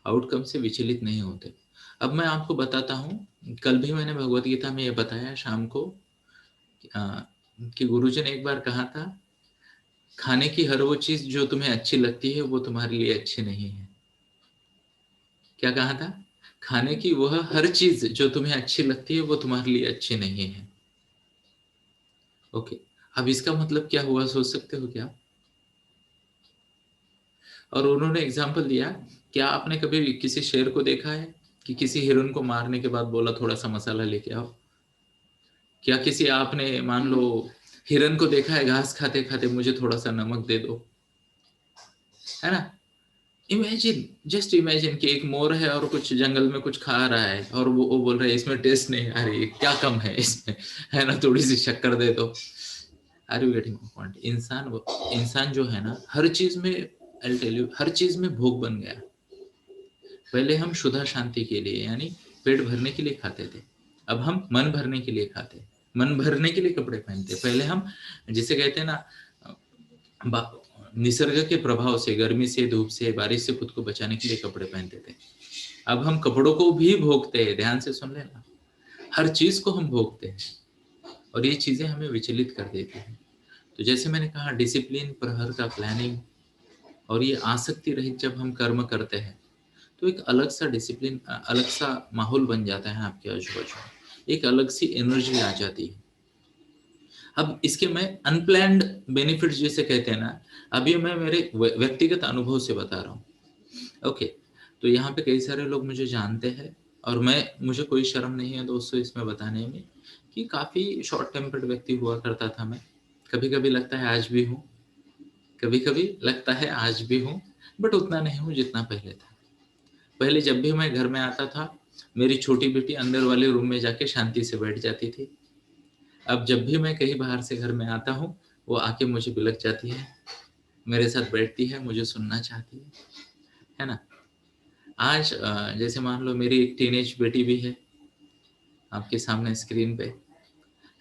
आउटकम से विचलित नहीं होते। अब मैं आपको बताता हूँ, कल भी मैंने भगवत गीता में ये बताया शाम को, कि गुरुजी ने एक बार कहा था, खाने की हर वो चीज जो तुम्हें अच्छी लगती है वो तुम्हारे लिए अच्छी नहीं है। क्या कहा था? खाने की वह हर चीज जो तुम्हें अच्छी लगती है वो तुम्हारे लिए अच्छी नहीं है। ओके, अब इसका मतलब क्या हुआ, सोच सकते हो क्या? और उन्होंने एग्जाम्पल दिया, क्या आपने कभी किसी शेर को देखा है कि किसी हिरन को मारने के बाद बोला थोड़ा सा मसाला लेके आओ? क्या किसी आपने मान लो हिरन को देखा है घास खाते खाते, मुझे थोड़ा सा नमक दे दो, है ना? इमेजिन, जस्ट इमेजिन कि एक मोर है और कुछ जंगल में कुछ खा रहा है और वो बोल रहा है इसमें टेस्ट नहीं, अरे क्या कम है इसमें, है ना, थोड़ी सी शक्कर दे दो। Are you getting point? इंसान जो है ना, हर चीज में, आई टेल यू, हर चीज में भोग बन गया। पहले हम शुद्ध शांति के लिए यानी पेट भरने के लिए खाते थे, अब हम मन भरने के लिए खाते हैं, मन भरने के लिए कपड़े पहनते। पहले हम, जिसे कहते हैं ना, निसर्ग के प्रभाव से, गर्मी से, धूप से, बारिश से खुद को बचाने के लिए कपड़े पहनते थे। अब हम कपड़ों को भी भोगते हैं, ध्यान से सुन लेना, हर चीज को हम भोगते हैं और ये चीजें हमें विचलित कर देती हैं। तो जैसे मैंने कहा, डिसिप्लिन, प्रहर का प्लानिंग और ये आसक्ति रहित जब हम कर्म करते हैं तो एक अलग सा डिसिप्लिन, अलग सा माहौल बन जाता है आपके आजू-बाजू। एक अलग सी एनर्जी आ जाती है। अब इसके मैं अनप्लैन्ड बेनिफिट्स जिसे कहते हैं ना, अभी मैं मेरे व्यक्तिगत अनुभव से बता रहा हूँ। ओके, तो यहाँ पे कई सारे लोग मुझे जानते हैं और मुझे कोई शर्म नहीं है दोस्तों इसमें बताने में कि काफ़ी शॉर्ट टेम्पर्ड व्यक्ति हुआ करता था मैं। कभी-कभी लगता है आज भी हूँ, कभी-कभी लगता है आज भी हूँ, बट उतना नहीं हूँ जितना पहले था। पहले जब भी मैं घर में आता था, मेरी छोटी बेटी अंदर वाले रूम में जाके शांति से बैठ जाती थी। अब जब भी मैं कहीं बाहर से घर में आता हूँ, वो आके मुझे बिलक जाती है, मेरे साथ बैठती है, मुझे सुनना चाहती है ना? आज जैसे मान लो मेरी एक टीनेज बेटी भी है, आपके सामने स्क्रीन पे,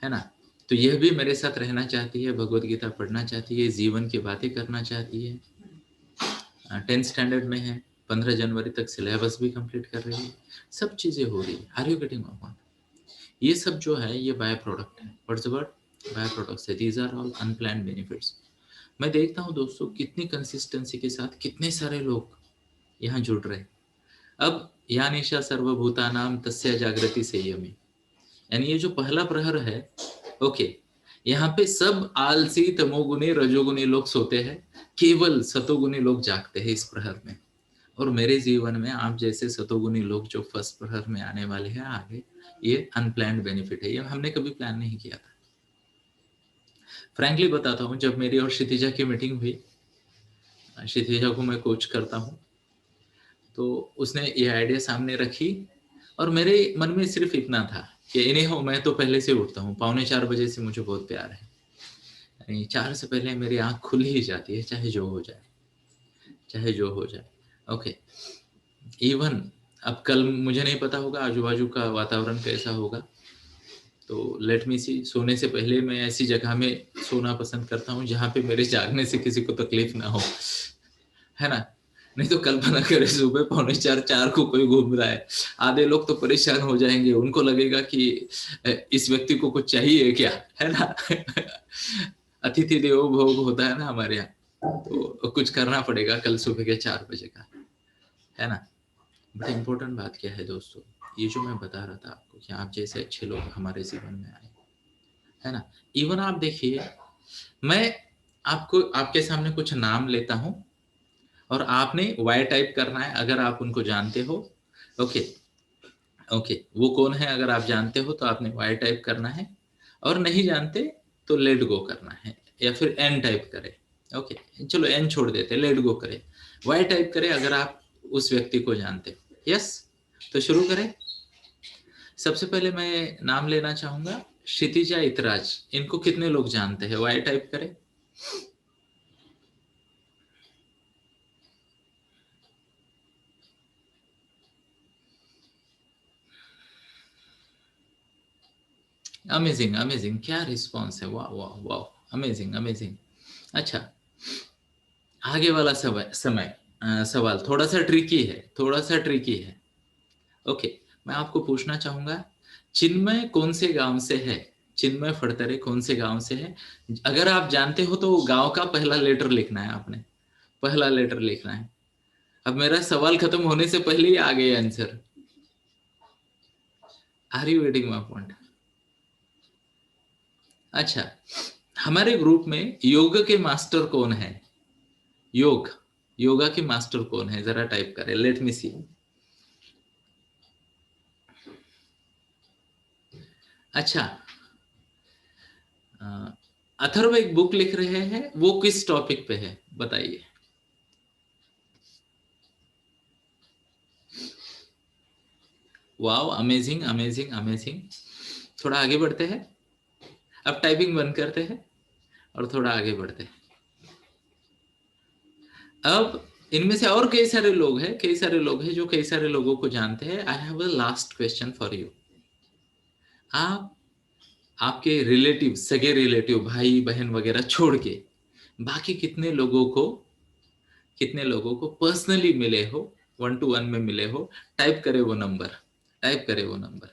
है ना? तो यह भी मेरे साथ रहना चाहती है, भगवद गीता पढ़ना चाहती है, जीवन की बातें करना चाहती है। 10th स्टैंडर्ड में है, 15 जनवरी तक सिलेबस भी कंप्लीट कर रही है, सब चीज़ें हो रही है। Are you getting my point? ये सब जो है ये बाय प्रोडक्ट है। What's the word? By products है। These are all unplanned benefits. मैं देखता हूँ दोस्तों कितनी कंसिस्टेंसी के साथ कितने सारे लोग यहाँ जुड़ रहे हैं। अब या निशा सर्वभूतानां तस्य जागृति संयमी, यानी ये जो पहला प्रहर है, ओके, यहाँ पे सब आलसी तमोगुनी रजोगुनी लोग सोते हैं, केवल सतोगुनी लोग जागते हैं इस प्रहर में। और मेरे जीवन में आप जैसे सतोगुनी लोग जो फर्स्ट प्रहर में आने वाले हैं आगे, ये अनप्लैन्ड बेनिफिट है, ये हमने कभी प्लान नहीं किया था। फ्रैंकली बताता हूँ, जब मेरी और क्षितिजा की मीटिंग हुई, क्षितिजा को मैं कोच करता हूँ, तो उसने ये आइडिया सामने रखी और मेरे मन में सिर्फ इतना था कि इन्हें हो, मैं तो पहले से उठता हूँ, 3:45 से मुझे बहुत प्यार है, यानी 4 से पहले मेरी आंख खुल ही जाती है, चाहे जो हो जाए, चाहे जो हो जाए। ओके, इवन अब कल मुझे नहीं पता होगा आजू बाजू का वातावरण कैसा होगा, तो लेट मी सी, सोने से पहले मैं ऐसी जगह में सोना पसंद करता हूँ जहाँ पे मेरे जागने से किसी को तकलीफ ना हो, है ना? नहीं तो कल्पना करें सुबह 3:45 को कोई घूम रहा है, आधे लोग तो परेशान हो जाएंगे, उनको लगेगा कि इस व्यक्ति को कुछ चाहिए क्या, है ना? अतिथि देवो भव होता है ना हमारे यहाँ, तो कुछ करना पड़ेगा कल सुबह के 4 बजे का, है ना? बट इम्पोर्टेंट बात क्या है दोस्तों, ये जो मैं बता रहा था आपको कि आप जैसे अच्छे लोग हमारे जीवन में आए, है ना? इवन आप देखिए, मैं आपको आपके सामने कुछ नाम लेता हूँ और आपने वाई टाइप करना है अगर आप उनको जानते हो। ओके, ओके, वो कौन है अगर आप जानते हो तो आपने वाई टाइप करना है, और नहीं जानते तो लेट गो करना है, या फिर एन टाइप करें। ओके, चलो एन छोड़ देते, लेट गो करें, वाई टाइप करें अगर आप उस व्यक्ति को जानते हो। यस, तो शुरू करें। सबसे पहले मैं नाम लेना चाहूंगा क्षितिजा इतराज, इनको कितने लोग जानते हैं? वाई टाइप करें। अमेजिंग, अमेजिंग, क्या रिस्पॉन्स है, वाह वाह वाह, अमेजिंग अमेजिंग। अच्छा, आगे वाला सवाल थोड़ा सा ट्रिकी है, थोड़ा सा ट्रिकी है। ओके, मैं आपको पूछना चाहूंगा, चिन्मय कौन से गांव से है? चिन्मय फड़तरे कौन से गांव से है? अगर आप जानते हो तो गांव का पहला लेटर लिखना है, आपने पहला लेटर लिखना है। अब मेरा सवाल खत्म होने से पहले ही आ गए answer. Are you getting my point? अच्छा, हमारे ग्रुप में योग के मास्टर कौन है? योग, योगा के मास्टर कौन है? जरा टाइप करें, लेट मी सी। अच्छा, अथर्व एक बुक लिख रहे हैं, वो किस टॉपिक पे है बताइए? Wow, amazing amazing amazing. थोड़ा आगे बढ़ते हैं, अब टाइपिंग बंद करते हैं और थोड़ा आगे बढ़ते हैं। अब इनमें से और कई सारे लोग हैं, कई सारे लोग हैं जो कई सारे लोगों को जानते हैं। I have a last question for you. आप आपके रिलेटिव, सगे रिलेटिव, भाई बहन वगैरह छोड़ के बाकी कितने लोगों को पर्सनली मिले हो, 1 to 1 में मिले हो? टाइप करे वो नंबर, टाइप करे वो नंबर,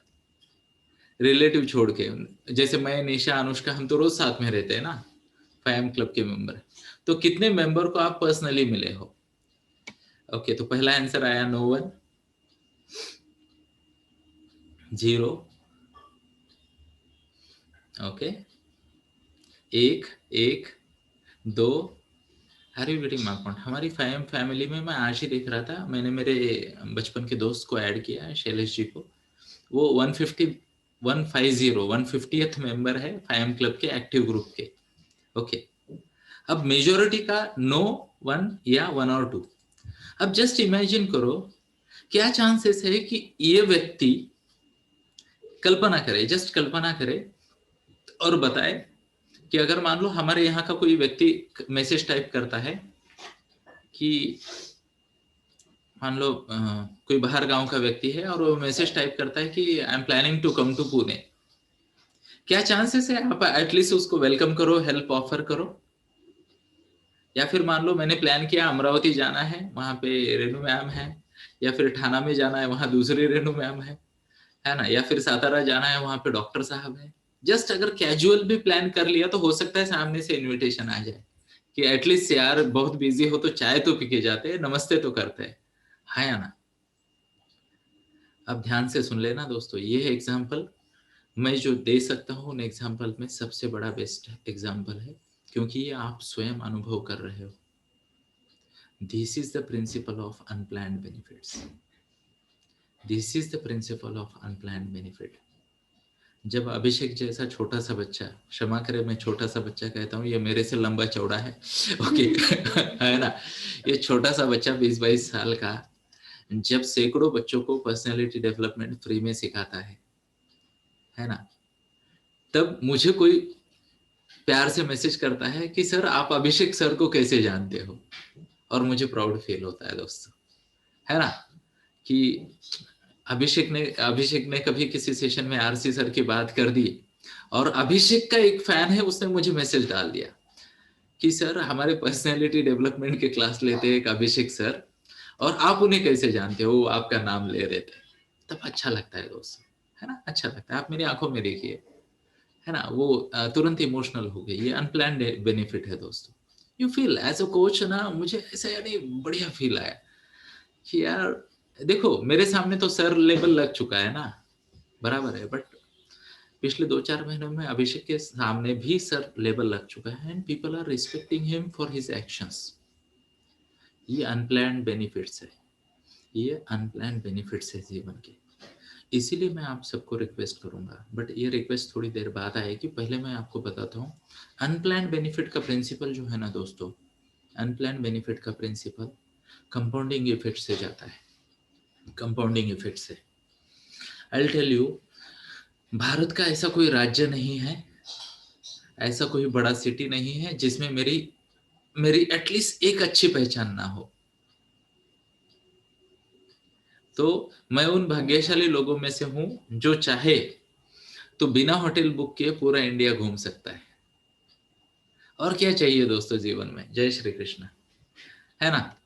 रिलेटिव छोड़ के। जैसे मैं, निशा, अनुष्का, हम तो रोज साथ में रहते हैं ना, फैम क्लब के मेंबर। तो कितने मेंबर को आप पर्सनली मिले हो? ओके, तो पहला आंसर आया no one, 0, okay, 1, 1, 2, are you getting my point? हमारी फैमिली में मैं आज ही देख रहा था, मैंने मेरे बचपन के दोस्त को ऐड किया है, शैलेश जी को। वो 150th मेंबर है फैम क्लब के एक्टिव ग्रुप के। ओके, अब मेजोरिटी का नो 1 या 1 और 2। अब जस्ट इमेजिन करो, क्या चांसेस है कि ये व्यक्ति कल्पना करे, जस्ट कल्पना करे और बताए कि अगर मान लो हमारे यहाँ का कोई व्यक्ति मैसेज टाइप करता है कि मान लो कोई बाहर गांव का व्यक्ति है और वो मैसेज टाइप करता है कि I am planning to come to Pune. क्या चांसेस है आप एटलीस्ट उसको वेलकम करो, हेल्प ऑफर करो? या फिर मान लो मैंने प्लान किया अमरावती जाना है, वहां पे रेणु मैम है, या फिर ठाणा में जाना है, वहां दूसरी रेणु मैम है ना, या फिर सातारा जाना है, वहां पे डॉक्टर साहब है। जस्ट अगर कैजुअल भी प्लान कर लिया तो हो सकता है सामने से इनविटेशन आ जाए कि एटलीस्ट यार बहुत बिजी हो तो चाय तो पी के जाते, नमस्ते तो करते हैं, है या ना? अब ध्यान से सुन लेना दोस्तों, ये है एग्जाम्पल मैं जो दे सकता हूँ, उन एग्जाम्पल में सबसे बड़ा बेस्ट एग्जाम्पल है, क्योंकि ये आप स्वयं अनुभव कर रहे हो। This is the principle of unplanned benefits. This is the principle of unplanned benefit. जब अभिषेक जैसा छोटा सा बच्चा, क्षमा करे मैं छोटा सा बच्चा कहता हूँ, ये मेरे से लंबा चौड़ा है, ओके, है ना, ये छोटा सा बच्चा 20-22 साल का जब सैकड़ों बच्चों को पर्सनालिटी डेवलपमेंट फ्री में सिखाता है ना, तब मुझे कोई प्यार से मैसेज करता है कि सर आप अभिषेक सर को कैसे जानते हो, और मुझे प्राउड फील होता है दोस्तों, है ना, कि अभिषेक ने कभी किसी सेशन में आरसी सर की बात कर दी, और अभिषेक का एक फैन है, उसने मुझे मैसेज डाल दिया कि सर हमारे पर्सनैलिटी डेवलपमेंट के क्लास लेते हैं एक अभिषेक सर, और आप उन्हें कैसे जानते हो, वो आपका नाम ले रहे थे। तब अच्छा लगता है दोस्तों, है ना, अच्छा लगता है। आप मेरी आंखों में देखिए, है ना, वो तुरंत इमोशनल हो गई। ये अनप्लान्ड बेनिफिट है दोस्तों। You feel as a coach ना, मुझे ऐसा यानी बढ़िया फील आया कि यार देखो मेरे सामने तो सर लेवल लग चुका है ना, बराबर है, बट पिछले 2-4 महीनों में अभिषेक के सामने भी सर लेवल लग चुका है, and people are respecting him for his actions. ये अनप्लान्ड बेनिफिट्स है, ये अनप्लान्ड बेनिफिट्स है जीवन के। इसीलिए मैं आप सबको रिक्वेस्ट करूंगा, बट ये रिक्वेस्ट थोड़ी देर बाद आएगी, पहले मैं आपको बताता हूँ अनप्लान्ड बेनिफिट का प्रिंसिपल जो है ना दोस्तों, अनप्लान्ड बेनिफिट का प्रिंसिपल कंपाउंडिंग इफेक्ट से जाता है, कंपाउंडिंग इफेक्ट से। I will tell you, Bharat का ऐसा कोई राज्य नहीं है, ऐसा कोई बड़ा सिटी नहीं है जिसमें मेरी मेरी एटलीस्ट एक अच्छी पहचान ना हो। तो मैं उन भाग्यशाली लोगों में से हूं जो चाहे तो बिना होटल बुक किए पूरा इंडिया घूम सकता है। और क्या चाहिए दोस्तों जीवन में? जय श्री कृष्ण, है ना।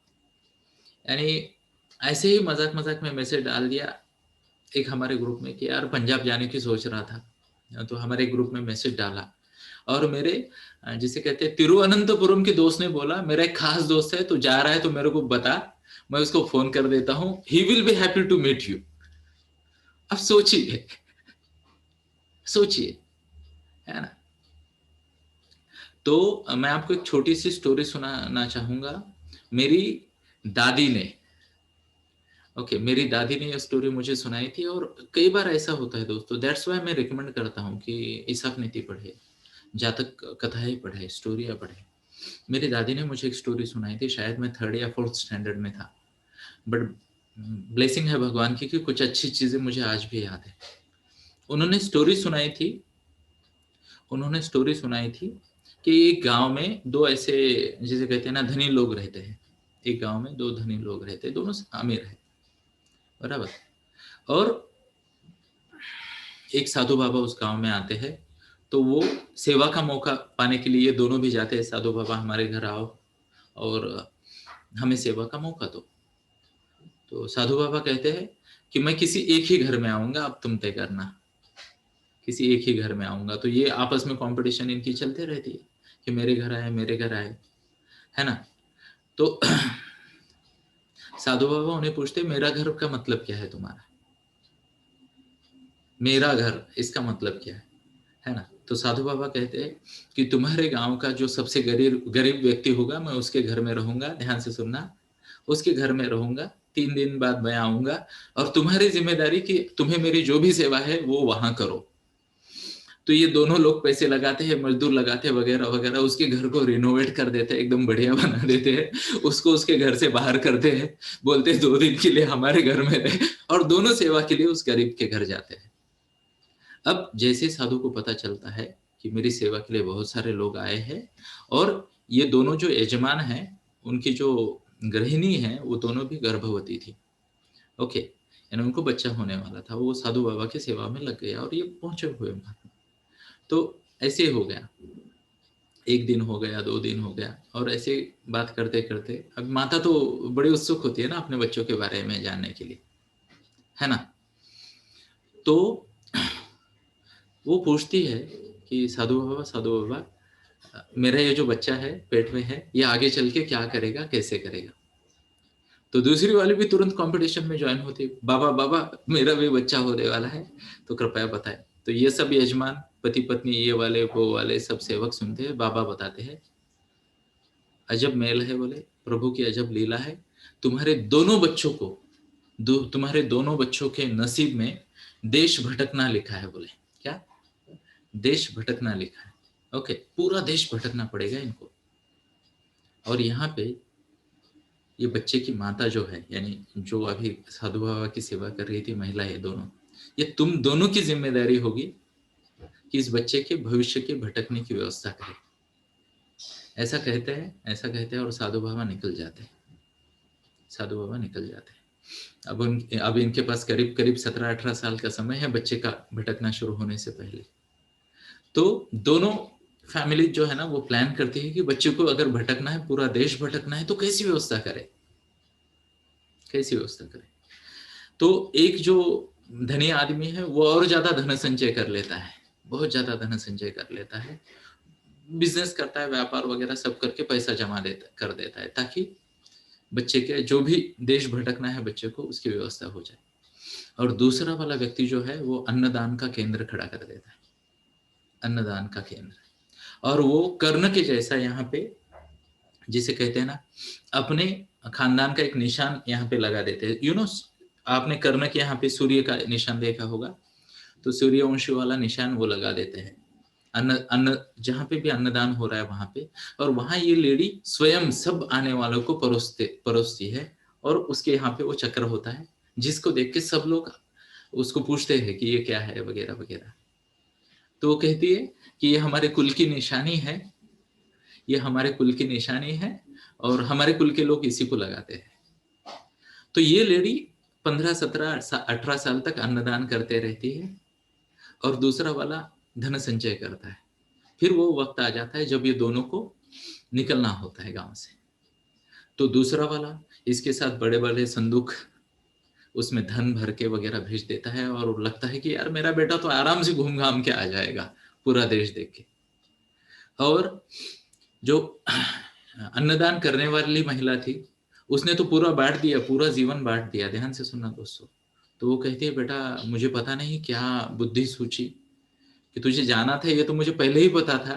यानी ऐसे ही मजाक मजाक में मैसेज डाल दिया एक हमारे ग्रुप में कि यार पंजाब जाने की सोच रहा था, तो हमारे ग्रुप में मैसेज डाला, और मेरे जिसे कहते हैं तिरुवनंतपुरम के दोस्त ने बोला मेरा एक खास दोस्त है, तो जा रहा है तो मेरे को बता, मैं उसको फोन कर देता हूँ, he will be happy to meet you. अब सोचिए, सोचिए, है ना। तो मैं आपको एक छोटी सी स्टोरी सुनाना चाहूंगा। मेरी दादी ने, ओके, मेरी दादी ने ये स्टोरी मुझे सुनाई थी, और कई बार ऐसा होता है दोस्तों, दैट्स वाई मैं रिकमेंड करता हूँ कि ईसाफ नीति पढ़े, जातक कथाएं पढ़े, स्टोरियां पढ़े। मेरी दादी ने मुझे एक स्टोरी सुनाई थी, शायद मैं 3rd या 4th स्टैंडर्ड में था, बट ब्लेसिंग है भगवान की कि कुछ अच्छी चीजें मुझे आज भी याद है। उन्होंने स्टोरी सुनाई थी, उन्होंने स्टोरी सुनाई थी कि एक गांव में दो ऐसे, जिसे कहते हैं ना, धनी लोग रहते हैं। एक गांव में दो धनी लोग रहते हैं, दोनों अमीर है, बराबर। और एक साधु बाबा उस गांव में आते हैं, तो वो सेवा का मौका पाने के लिए दोनों भी जाते हैं, साधु बाबा हमारे घर आओ और हमें सेवा का मौका दो। तो साधु बाबा कहते हैं कि मैं किसी एक ही घर में आऊंगा, अब तुम तय करना, किसी एक ही घर में आऊंगा। तो ये आपस में कंपटीशन इनकी चलते रहती है कि मेरे घर आए, मेरे घर आए, है ना। तो साधु बाबा उन्हें पूछते मेरा घर का मतलब क्या है तुम्हारा? मेरा घर, इसका मतलब क्या है ना? तो साधु बाबा कहते हैं कि तुम्हारे गांव का जो सबसे गरीब गरीब व्यक्ति होगा, मैं उसके घर में रहूंगा, ध्यान से सुनना, उसके घर में रहूंगा, 3 दिन बाद मैं आऊंगा, और तुम्हारी जिम्मेदारी कि तुम्हें मेरी जो भी सेवा है वो वहां करो। तो ये दोनों लोग पैसे लगाते हैं, मजदूर लगाते हैं वगैरह वगैरह, उसके घर को रिनोवेट कर देते हैं, एकदम बढ़िया बना देते हैं, उसको उसके घर से बाहर करते हैं, बोलते हैं 2 दिन के लिए हमारे घर में रहे, और दोनों सेवा के लिए उस गरीब के घर जाते हैं। अब जैसे साधु को पता चलता है कि मेरी सेवा के लिए बहुत सारे लोग आए हैं, और ये दोनों जो यजमान हैं, उनकी जो गृहिणी है वो दोनों भी गर्भवती थी, ओके, यानी उनको बच्चा होने वाला था, वो साधु बाबा की सेवा में लग गया और ये पहुंचे हुए महात्मा। तो ऐसे ही हो गया, 1 दिन हो गया, 2 दिन हो गया, और ऐसे बात करते करते, अब माता तो बड़ी उत्सुक होती है ना अपने बच्चों के बारे में जानने के लिए, है ना? तो वो पूछती है कि साधु बाबा, मेरा ये जो बच्चा है पेट में है, ये आगे चल के क्या करेगा, कैसे करेगा? तो दूसरी वाली भी तुरंत कंपटीशन में ज्वाइन होती है, बाबा बाबा मेरा भी बच्चा होने वाला है, तो कृपया बताएं। तो ये सब यजमान, पति पत्नी, ये वाले वो वाले सब सेवक सुनते हैं, बाबा बताते हैं, अजब मेल है बोले, प्रभु की अजब लीला है, तुम्हारे दोनों बच्चों को, तुम्हारे दोनों बच्चों के नसीब में देश भटकना लिखा है बोले। क्या? देश भटकना लिखा है। ओके, पूरा देश भटकना पड़ेगा इनको। और यहाँ पे ये बच्चे की माता जो है, यानी जो अभी साधु बाबा की सेवा कर रही थी महिला, ये दोनों, ये तुम दोनों की जिम्मेदारी होगी कि इस बच्चे के भविष्य के भटकने की व्यवस्था करें। ऐसा कहते हैं, ऐसा कहते हैं, और साधु बाबा निकल जाते हैं, साधु बाबा निकल जाते हैं। अब इनके पास करीब करीब 17-18 साल का समय है बच्चे का भटकना शुरू होने से पहले। तो दोनों फैमिली जो है ना वो प्लान करती है कि बच्चे को अगर भटकना है, पूरा देश भटकना है, तो कैसी व्यवस्था करे, कैसी व्यवस्था करे? तो एक जो धनी आदमी है वो और ज्यादा धन संचय कर लेता है, बहुत ज्यादा धन संचय कर लेता है, बिजनेस करता है, व्यापार वगैरह सब करके पैसा जमा देता कर देता है, ताकि बच्चे के जो भी देश भटकना है बच्चे को, उसकी व्यवस्था हो जाए। और दूसरा वाला व्यक्ति जो है वो अन्नदान का केंद्र खड़ा कर देता है, अन्नदान का केंद्र। और वो कर्ण के जैसा यहाँ पे, जिसे कहते हैं ना, अपने खानदान का एक निशान यहाँ पे लगा देते हैं, आपने कर्ण के यहाँ पे सूर्य का निशान देखा होगा, तो सूर्यवंशी वाला निशान वो लगा देते हैं, अन्न अन्न जहाँ पे भी अन्नदान हो रहा है वहां पे। और वहां ये लेडी स्वयं सब आने वालों को परोसती है, और उसके यहाँ पे वो चक्र होता है, जिसको देख के सब लोग उसको पूछते हैं कि ये क्या है वगैरह वगैरह। तो वो कहती है कि ये हमारे कुल की निशानी है, ये हमारे कुल की निशानी है, और हमारे कुल के लोग इसी को लगाते हैं। तो ये लेडी 15-17-18 साल तक अन्नदान करते रहती है, और दूसरा वाला धन संचय करता है। फिर वो वक्त आ जाता है जब ये दोनों को निकलना होता है गांव से, तो दूसरा वाला इसके साथ बड़े बड़े संदूक, उसमें धन भर के वगैरह भेज देता है, और लगता है कि यार मेरा बेटा तो आराम से घूम घाम के आ जाएगा पूरा देश देख के। और जो अन्नदान करने वाली महिला थी, उसने तो पूरा बांट दिया, पूरा जीवन बांट दिया, ध्यान से सुनना दोस्तों। तो वो कहती है, बेटा मुझे पता नहीं क्या बुद्धि सूझी कि तुझे जाना था, ये तो मुझे पहले ही पता था,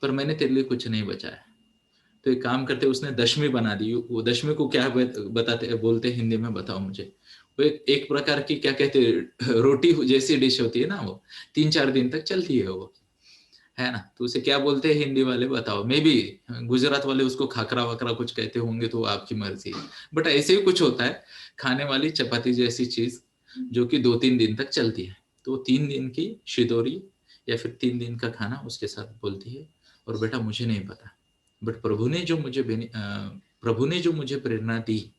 पर मैंने तेरे लिए कुछ नहीं बचाया। तो एक काम करते, उसने दशमी बना दी। वो दशमी को क्या बताते बोलते हिंदी में, बताओ मुझे? वो एक प्रकार की क्या कहते हैं, रोटी जैसी डिश होती है ना, वो 3-4 दिन तक चलती है वो, है ना? तो उसे क्या बोलते हैं हिंदी वाले, बताओ? मे बी गुजरात वाले उसको खाकरा वकरा कुछ कहते होंगे, तो आपकी मर्जी है, बट ऐसे ही कुछ होता है, खाने वाली चपाती जैसी चीज, जो कि 2-3 दिन तक चलती है। तो 3 दिन की शिदोरी या फिर 3 दिन का खाना उसके साथ बोलती है, और बेटा मुझे नहीं पता, बट प्रभु ने जो मुझे प्रेरणा दी,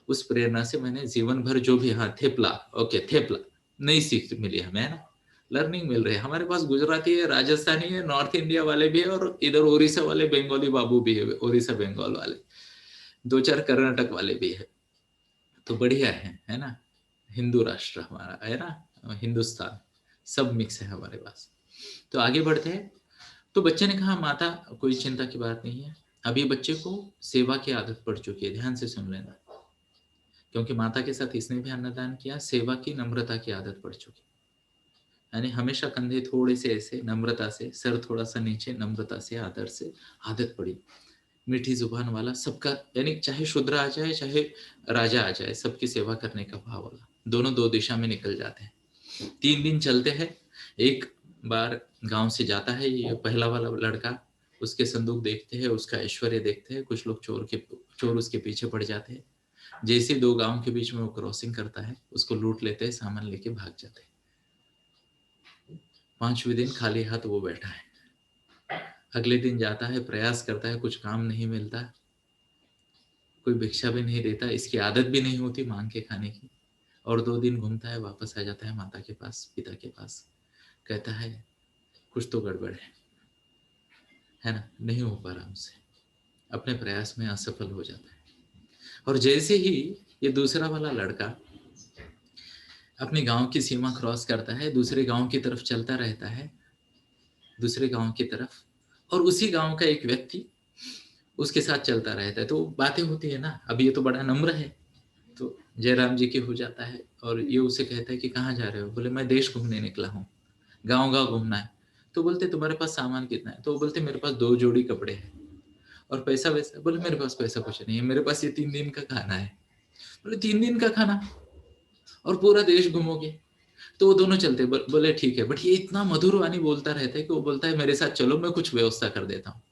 उस प्रेरणा से मैंने जीवन भर जो भी, हाँ थेपला, ओके थेपला, नई सीख मिली हमें, है ना, लर्निंग मिल रही है। हमारे पास गुजराती है, राजस्थानी है, नॉर्थ इंडिया वाले भी है, और इधर उड़ीसा वाले बंगाली बाबू भी है, उड़ीसा बंगाल वाले, 2-4 कर्नाटक वाले भी है। तो बढ़िया है ना? हिंदू राष्ट्र हमारा है ना, हिंदुस्तान, सब मिक्स है हमारे पास। तो आगे बढ़ते हैं। तो बच्चे ने कहा, माता कोई चिंता की बात नहीं है, अभी बच्चे को सेवा की आदत पड़ चुकी है, ध्यान से सुन लेना, क्योंकि माता के साथ इसने भी अन्नदान किया, सेवा की, नम्रता की आदत पड़ चुकी। यानी हमेशा कंधे थोड़े से ऐसे नम्रता से, सर थोड़ा सा नीचे नम्रता से, आदर से, आदत पड़ी। मीठी जुबान वाला सबका, यानी चाहे शूद्र आ जाए चाहे राजा आ जाए, सबकी सेवा करने का भाव वाला। दोनों दो दिशा में निकल जाते हैं। 3 दिन चलते हैं। एक बार गांव से जाता है ये पहला वाला लड़का, उसके संदूक देखते हैं, उसका ऐश्वर्य देखते हैं। कुछ लोग चोर उसके पीछे पड़ जाते हैं। जैसे 2 गांव के बीच में वो क्रॉसिंग करता है, उसको लूट लेते हैं, सामान लेके भाग जाते हैं। 5वें दिन खाली हाथ वो बैठा है। अगले दिन जाता है, प्रयास करता है, कुछ काम नहीं मिलता, कोई भिक्षा भी नहीं देता, इसकी आदत भी नहीं होती मांग के खाने की। और 2 दिन घूमता है, वापस आ जाता है माता के पास, पिता के पास। कहता है कुछ तो गड़बड़ है ना, नहीं हो पा रहा मुझसे। अपने प्रयास में असफल हो जाता है। और जैसे ही ये दूसरा वाला लड़का अपने गांव की सीमा क्रॉस करता है, दूसरे गांव की तरफ चलता रहता है, दूसरे गांव की तरफ, और उसी गांव का एक व्यक्ति उसके साथ चलता रहता है। तो बातें होती है ना, अब ये तो बड़ा नम्र है, तो जयराम जी की हो जाता है। और ये उसे कहता है कि कहाँ जा रहे हो? बोले मैं देश घूमने निकला हूँ, गांव गांव घूमना है। तो बोलते तुम्हारे पास सामान कितना है? तो बोलते मेरे पास 2 जोड़ी कपड़े हैं। और पैसा वैसा? बोले मेरे पास पैसा कुछ नहीं है, मेरे पास ये 3 दिन का खाना है। बोले 3 दिन का खाना और पूरा देश घूमोगे? तो वो दोनों चलते, बोले ठीक है। बट ये इतना मधुर वाणी बोलता रहता है कि वो बोलता है मेरे साथ चलो, मैं कुछ व्यवस्था कर देता हूँ,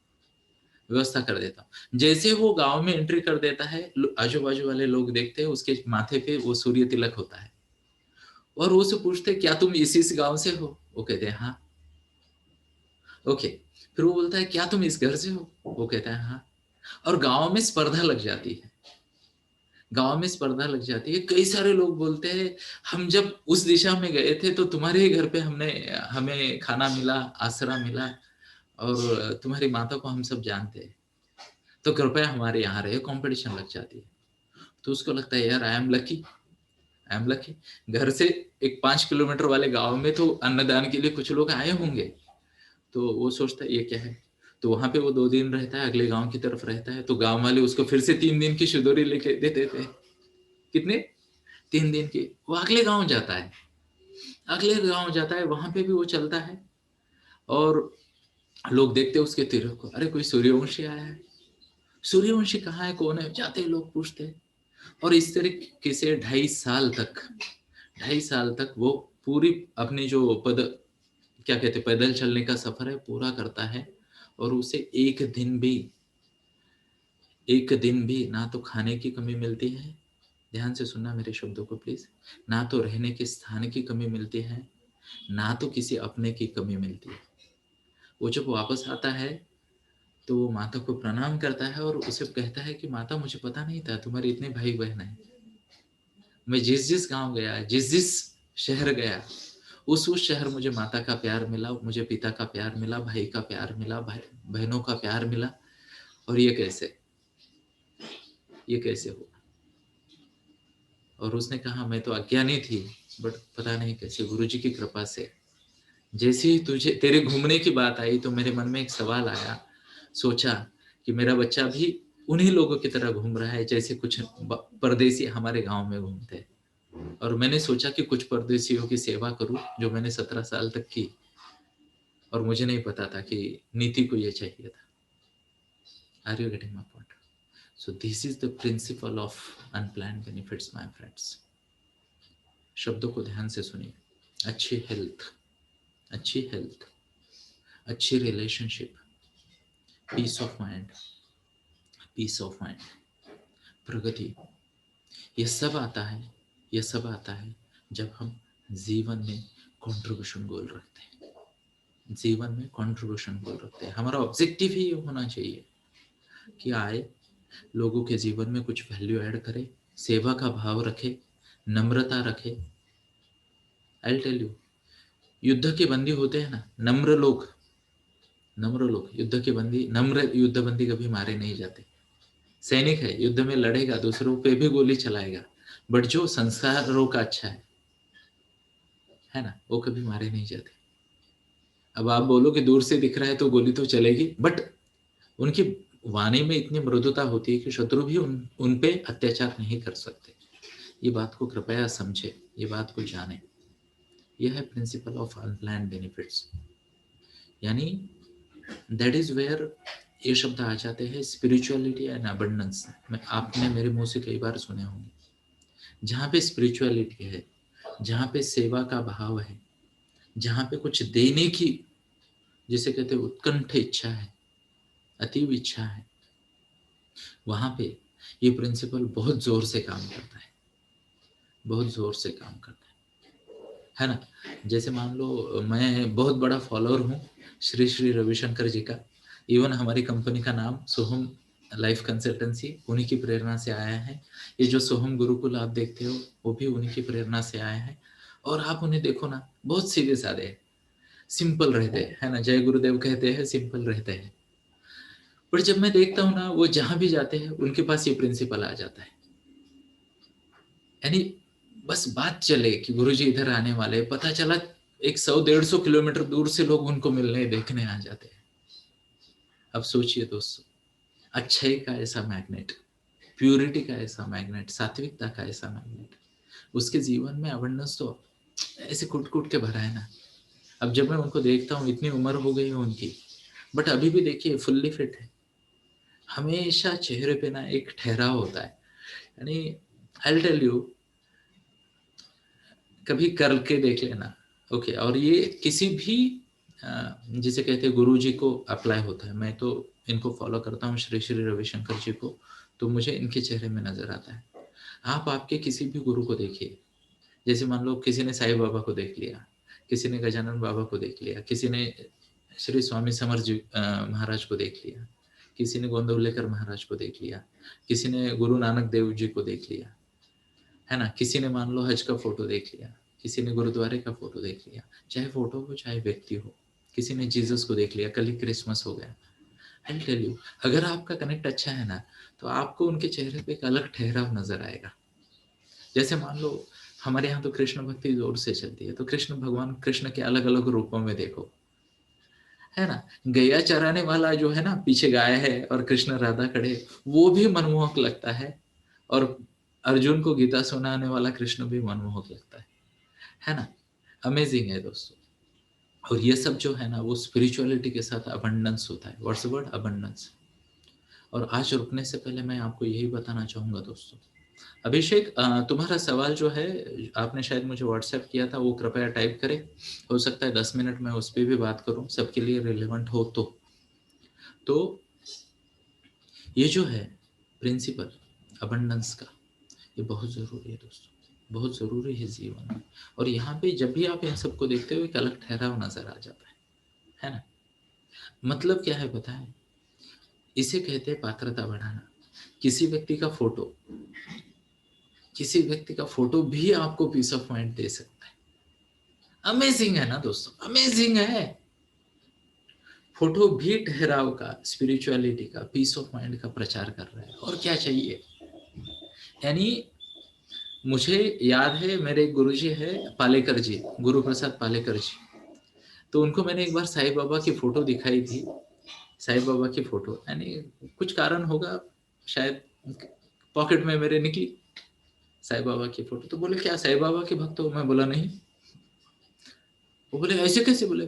व्यवस्था कर देता हूँ। जैसे वो गांव में एंट्री कर देता है, आजू बाजू वाले लोग देखते हैं, उसके माथे पे वो सूर्य तिलक होता है। और वो से पूछते क्या तुम इस गांव से हो? वो कहते हैं हाँ। ओके। फिर वो बोलता है क्या तुम इस घर से हो? वो कहता है हाँ। और गांव में स्पर्धा लग जाती है, गांव में स्पर्धा लग जाती है। कई सारे लोग बोलते हैं हम जब उस दिशा में गए थे तो तुम्हारे ही घर पे हमें खाना मिला, आसरा मिला, और तुम्हारी माता को हम सब जानते हैं, तो कृपया हमारे यहाँ रहे। कंपटीशन लग जाती है। तो उसको लगता है यार I am lucky, I am lucky. घर से एक 5 किलोमीटर वाले गांव में तो अन्नदान के लिए कुछ लोग आए होंगे। तो वो सोचता है ये क्या है। तो वहां पे वो 2 दिन रहता है, अगले गांव की तरफ रहता है। तो गांव वाले उसको फिर से 3 दिन की शिदोरी लेके दे देते हैं। कितने? 3 दिन की। वो अगले गांव जाता है, अगले गांव जाता है, वहां पे भी वो चलता है। और लोग देखते हैं उसके तीर को, अरे कोई सूर्यवंशी आया है। सूर्यवंशी कहाँ है, कौन है? जाते हैं लोग, पूछते हैं। और इस तरीके से 2.5 साल तक, 2.5 साल तक वो पूरी अपनी जो क्या कहते हैं, पैदल चलने का सफर है पूरा करता है। और उसे एक दिन भी ना तो खाने की कमी मिलती है, ध्यान से सुनना मेरे शब्दों को प्लीज, ना तो रहने के स्थान की कमी मिलती है, ना तो किसी अपने की कमी मिलती है। वो जब वापस आता है तो वो माता को प्रणाम करता है और उसे कहता है कि माता मुझे पता नहीं था तुम्हारे इतने भाई बहन हैं। मैं जिस जिस गांव गया, जिस जिस शहर गया, उस शहर मुझे माता का प्यार मिला, मुझे पिता का प्यार मिला, भाई का प्यार मिला, भाई बहनों का प्यार मिला। और ये कैसे हुआ? और उसने कहा मैं तो अज्ञानी थी, बट पता नहीं कैसे गुरु जी की कृपा से जैसे ही तुझे तेरे घूमने की बात आई तो मेरे मन में एक सवाल आया। सोचा कि मेरा बच्चा भी उन्हीं लोगों की तरह घूम रहा है जैसे कुछ परदेसी हमारे गांव में घूमते हैं। और मैंने सोचा कि कुछ परदेसियों की सेवा करूं, जो मैंने 17 साल तक की। और मुझे नहीं पता था कि नीति को ये चाहिए था। Are you getting my point? So this is the principle of unplanned benefits my friends. शब्दों को ध्यान से सुनिए। अच्छी हेल्थ, अच्छी हेल्थ, अच्छी relationship, peace of mind, peace of mind, प्रगति, ये सब आता है, ये सब आता है जब हम जीवन में कंट्रीब्यूशन गोल रखते हैं। जीवन में कंट्रीब्यूशन गोल रखते हैं। हमारा ऑब्जेक्टिव ही ये होना चाहिए कि आए, लोगों के जीवन में कुछ वैल्यू ऐड करे, सेवा का भाव रखे, नम्रता रखे। आई टेल यू, युद्ध के बंदी होते हैं ना नम्र लोग, नम्र लोग युद्ध के बंदी, नम्र युद्ध बंदी कभी मारे नहीं जाते। सैनिक है, युद्ध में लड़ेगा, दूसरों पे भी गोली चलाएगा, बट जो संस्कारों का अच्छा है ना, वो कभी मारे नहीं जाते। अब आप बोलो कि दूर से दिख रहा है तो गोली तो चलेगी, बट उनकी वाणी में इतनी मृदुता होती है कि शत्रु भी उन पे अत्याचार नहीं कर सकते। ये बात को कृपया समझे, ये बात को जाने। यह है प्रिंसिपल ऑफ अनप्लान्ड बेनिफिट्स। यानी दैट इज वेयर ये शब्द आ जाते हैं स्पिरिचुअलिटी एंड अबंडेंस। मैं आपने मेरे मुंह से कई बार सुने होंगे। जहाँ पे स्पिरिचुअलिटी है, जहाँ पे सेवा का भाव है, जहाँ पे कुछ देने की, जिसे कहते हैं उत्कंठ इच्छा है, अतीव इच्छा है, वहां पे ये प्रिंसिपल बहुत जोर से काम करता है, बहुत जोर से काम करता है ना। जैसे मान लो मैं बहुत बड़ा फॉलोअर हूँ श्री श्री रविशंकर जी का। इवन हमारी कंपनी का नाम सोहम लाइफ कंसल्टेंसी उन्हीं की प्रेरणा से आया है। ये जो सोहम गुरुकुल आप देखते हो वो भी उन्हीं की प्रेरणा से आया है। और आप उन्हें देखो ना, बहुत सीधे साधे हैं, सिंपल रहते हैं, है ना। जय गुरुदेव कहते हैं, सिंपल रहते हैं। पर जब मैं देखता हूँ ना, वो जहां भी जाते हैं उनके पास ये प्रिंसिपल आ जाता है। यानी बस बात चले कि गुरुजी इधर आने वाले, पता चला 100-150 किलोमीटर दूर से लोग उनको मिलने देखने आ जाते हैं। अब सोचिए दोस्तों, अच्छाई का ऐसा मैग्नेट, प्यूरिटी का ऐसा मैग्नेट, सात्विकता का ऐसा मैग्नेट, उसके जीवन में अबंडेंस तो ऐसे कूट कूट के भरा है ना। अब जब मैं उनको देखता हूँ, इतनी उम्र हो गई है उनकी, बट अभी भी देखिए फुल्ली फिट है। हमेशा चेहरे पे ना एक ठहराव होता है। यानी आई टेल यू, कभी करके देख लेना। ओके, और ये किसी भी जिसे कहते हैं गुरु जी को अप्लाई होता है। मैं तो इनको फॉलो करता हूँ, श्री श्री रविशंकर जी को, तो मुझे इनके चेहरे में नजर आता है। आप आपके किसी भी गुरु को देखिए। जैसे मान लो किसी ने साईं बाबा को देख लिया, किसी ने गजानन बाबा को देख लिया, किसी ने श्री स्वामी समर जी महाराज को देख लिया, किसी ने गोंदवलेकर महाराज को देख लिया, किसी ने गुरु नानक देव जी को देख लिया, है ना। किसी ने मान लो हज का फोटो देख लिया, किसी ने गुरुद्वारे का फोटो देख लिया, चाहे फोटो हो चाहे व्यक्ति हो। किसी ने जीसस को देख लिया, कल ही क्रिसमस हो गया। आई टेल यू, अगर आपका कनेक्ट अच्छा है ना, तो आपको उनके चेहरे पे एक अलग ठहराव नजर आएगा। जैसे मान लो हमारे यहाँ तो कृष्ण भक्ति जोर से चलती है, तो कृष्ण भगवान कृष्ण के अलग अलग रूपों में देखो, है ना। गैया चराने वाला जो है ना, पीछे गाय है और कृष्ण राधा खड़े, वो भी मनमोहक लगता है। और अर्जुन को गीता सुनाने वाला कृष्ण भी मनमोहक लगता है ना। अमेजिंग है दोस्तों। और ये सब जो है ना, वो स्पिरिचुअलिटी के साथ अबंडेंस होता है। What's the word? अबंडेंस। और आज रुकने से पहले मैं आपको यही बताना चाहूंगा दोस्तों। अभिषेक, तुम्हारा सवाल जो है, आपने शायद मुझे व्हाट्सएप किया था, वो कृपया टाइप करें। हो सकता है 10 मिनट में उस पर भी बात करूं, सबके लिए रिलेवेंट हो तो ये जो है प्रिंसिपल अबंडेंस का, ये बहुत ज़रूरी है दोस्तों, बहुत ज़रूरी है जीवन में। और यहाँ पे जब भी आप इन सबको देखते हो, एक अलग ठहराव नजर आ जाता है ना। मतलब क्या है पता है? इसे कहते हैं पात्रता बढ़ाना। किसी व्यक्ति का फोटो, किसी व्यक्ति का फोटो भी आपको पीस ऑफ माइंड दे सकता है। अमेजिंग है ना दोस्तों, अमेजिंग है। फोटो भी ठहराव का, स्पिरिचुअलिटी का, पीस ऑफ माइंड का प्रचार कर रहा है। और क्या चाहिए? यानी मुझे याद है, मेरे एक गुरुजी है पालेकर जी, गुरु प्रसाद पालेकर जी। तो उनको मैंने एक बार साईं बाबा की फोटो दिखाई थी, साईं बाबा की फोटो, यानी कुछ कारण होगा शायद, पॉकेट में मेरे निकली साईं बाबा की फोटो। तो बोले क्या साईं बाबा के भक्त हो? मैं बोला नहीं। वो बोले ऐसे कैसे? बोले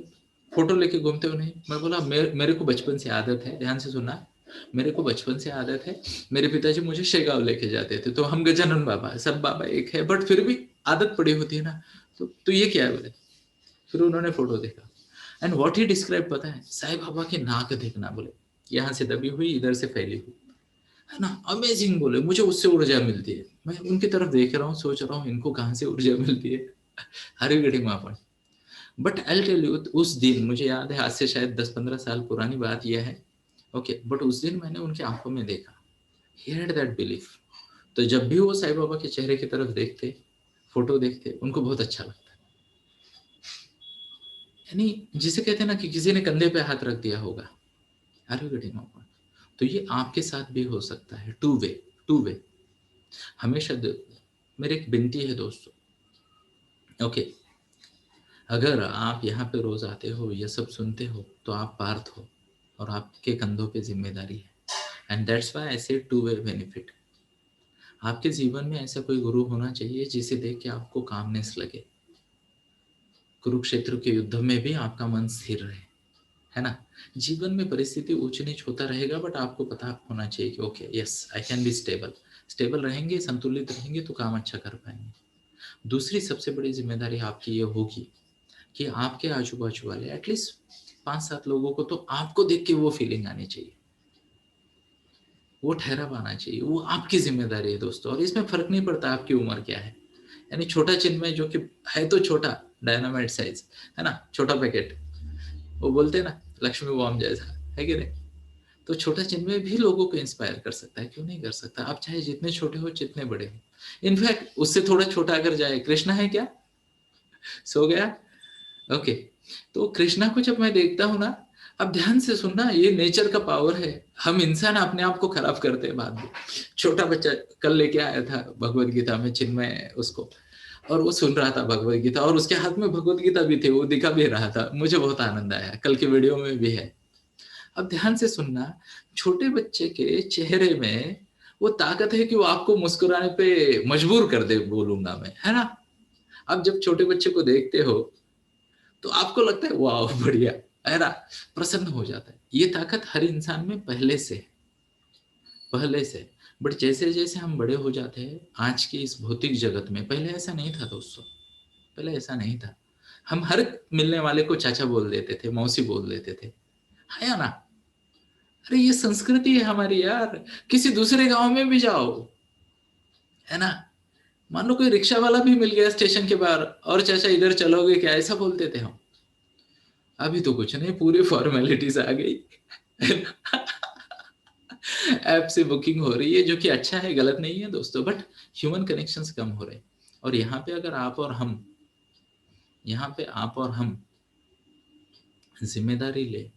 फोटो लेके घूमते हो? नहीं। मैं बोला मेरे को बचपन से आदत है, ध्यान से सुनना, मेरे को बचपन से आदत है। मेरे पिताजी मुझे शेगांव लेके जाते थे, तो हम गजानन बाबा, सब बाबा एक है, बट फिर भी आदत पड़ी होती है ना। तो ये क्या है? बोले। फिर उन्होंने फोटो देखा, एंड व्हाट ही डिस्क्राइब पता है? साईं बाबा की नाक देखना, बोले यहाँ से दबी हुई, इधर से फैली हुई, है ना। अमेजिंग। बोले मुझे उससे ऊर्जा मिलती है। मैं उनकी तरफ देख रहा हूँ, सोच रहा हूँ इनको कहाँ से ऊर्जा मिलती है। हरी गढ़ी मापन। बट आई टेल यू, उस दिन मुझे याद है, आज से शायद 10-15 साल पुरानी बात यह है। ओके, बट उस दिन मैंने उनकी आंखों में देखा, ही हैड दैट बिलीफ। तो जब भी वो साईं बाबा के चेहरे की तरफ देखते, फोटो देखते, उनको बहुत अच्छा लगता। यानी जिसे कहते हैं ना कि किसी ने कंधे पे हाथ रख दिया होगा, are you getting my point? तो ये आपके साथ भी हो सकता है। Two way, two way. हमेशा मेरी एक विनती है दोस्तों, ओके, अगर आप यहाँ पे रोज आते हो, ये सब सुनते हो, तो आप पार्थ हो और आपके कंधों पे जिम्मेदारी है। एंड दैट्स व्हाई आई से टू वे बेनिफिट। आपके जीवन में ऐसा कोई गुरु होना चाहिए जिसे देख के आपको कामनेस लगे, कुरुक्षेत्र के युद्ध में भी आपका मन स्थिर रहे, है ना? जीवन में परिस्थिति ऊंच-नीच होता रहेगा, बट आपको पता होना चाहिए कि okay, yes, I can be stable. Stable रहेंगे, संतुलित रहेंगे तो काम अच्छा कर पाएँगे। दूसरी सबसे बड़ी ज़िम्मेदारी आपकी ये होगी कि आपके आजू-बाजू वाले एटलीस्ट 5-7 लोगों को तो आपको देख के वो फीलिंग आनी चाहिए। वो ठहराव आना चाहिए, वो आपकी ज़िम्मेदारी है दोस्तों, और इसमें फ़र्क नहीं पड़ता आपकी उम्र क्या है। यानी छोटा चिन्मय जो कि है तो छोटा, डायनामाइट साइज़, है ना? छोटा पैकेट, वो बोलते हैं ना लक्ष्मी बॉम्ब जैसा, है कि नहीं? तो छोटा चिन्मय भी लोगों को इंस्पायर कर सकता है, क्यों नहीं कर सकता? आप चाहे जितने छोटे हो, जितने बड़े हो। इनफैक्ट उससे थोड़ा छोटा अगर जाए, कृष्णा है क्या? सो गया? ओके। तो कृष्णा को जब मैं देखता हूँ ना, अब ध्यान से सुनना, ये नेचर का पावर है। हम इंसान अपने आप को खराब करते हैं बाद में। छोटा बच्चा कल लेके आया था भगवत गीता में चिन्मय उसको, और वो सुन रहा था भगवत गीता, और उसके हाथ में भगवत गीता भी थी, वो दिखा भी रहा था। मुझे बहुत आनंद आया, कल की वीडियो में भी है। अब ध्यान से सुनना, छोटे बच्चे के चेहरे में वो ताकत है कि वो आपको मुस्कुराने पे मजबूर कर दे, बोलूँगा मैं, है ना? आप जब छोटे बच्चे को देखते हो, तो आपको लगता है वाह! बढ़िया, है ना? प्रसन्न हो जाता है। ये ताकत हर इंसान में पहले से है, पहले से। बट जैसे-जैसे हम बड़े हो जाते हैं, आज की इस भौतिक जगत में, पहले ऐसा नहीं था दोस्तों, पहले ऐसा नहीं था। हम हर मिलने वाले को चाचा बोल देते थे, मौसी बोल देते थे, है या ना? अरे ये संस्कृति है हमारी यार, किसी दूसरे गाँव में भी जाओ, है ना? मान लो कोई रिक्शा वाला भी मिल गया स्टेशन के बाहर, और चाचा इधर चलोगे क्या? ऐसा बोलते थे हम। अभी तो कुछ नहीं, पूरी फॉर्मेलिटीज़ आ गई। ऐप से बुकिंग हो रही है, जो कि अच्छा है, गलत नहीं है दोस्तों, बट ह्यूमन कनेक्शंस कम हो रहे हैं। और यहाँ पे अगर आप और हम, यहाँ पे आप और हम ज़िम्मेदारी लें,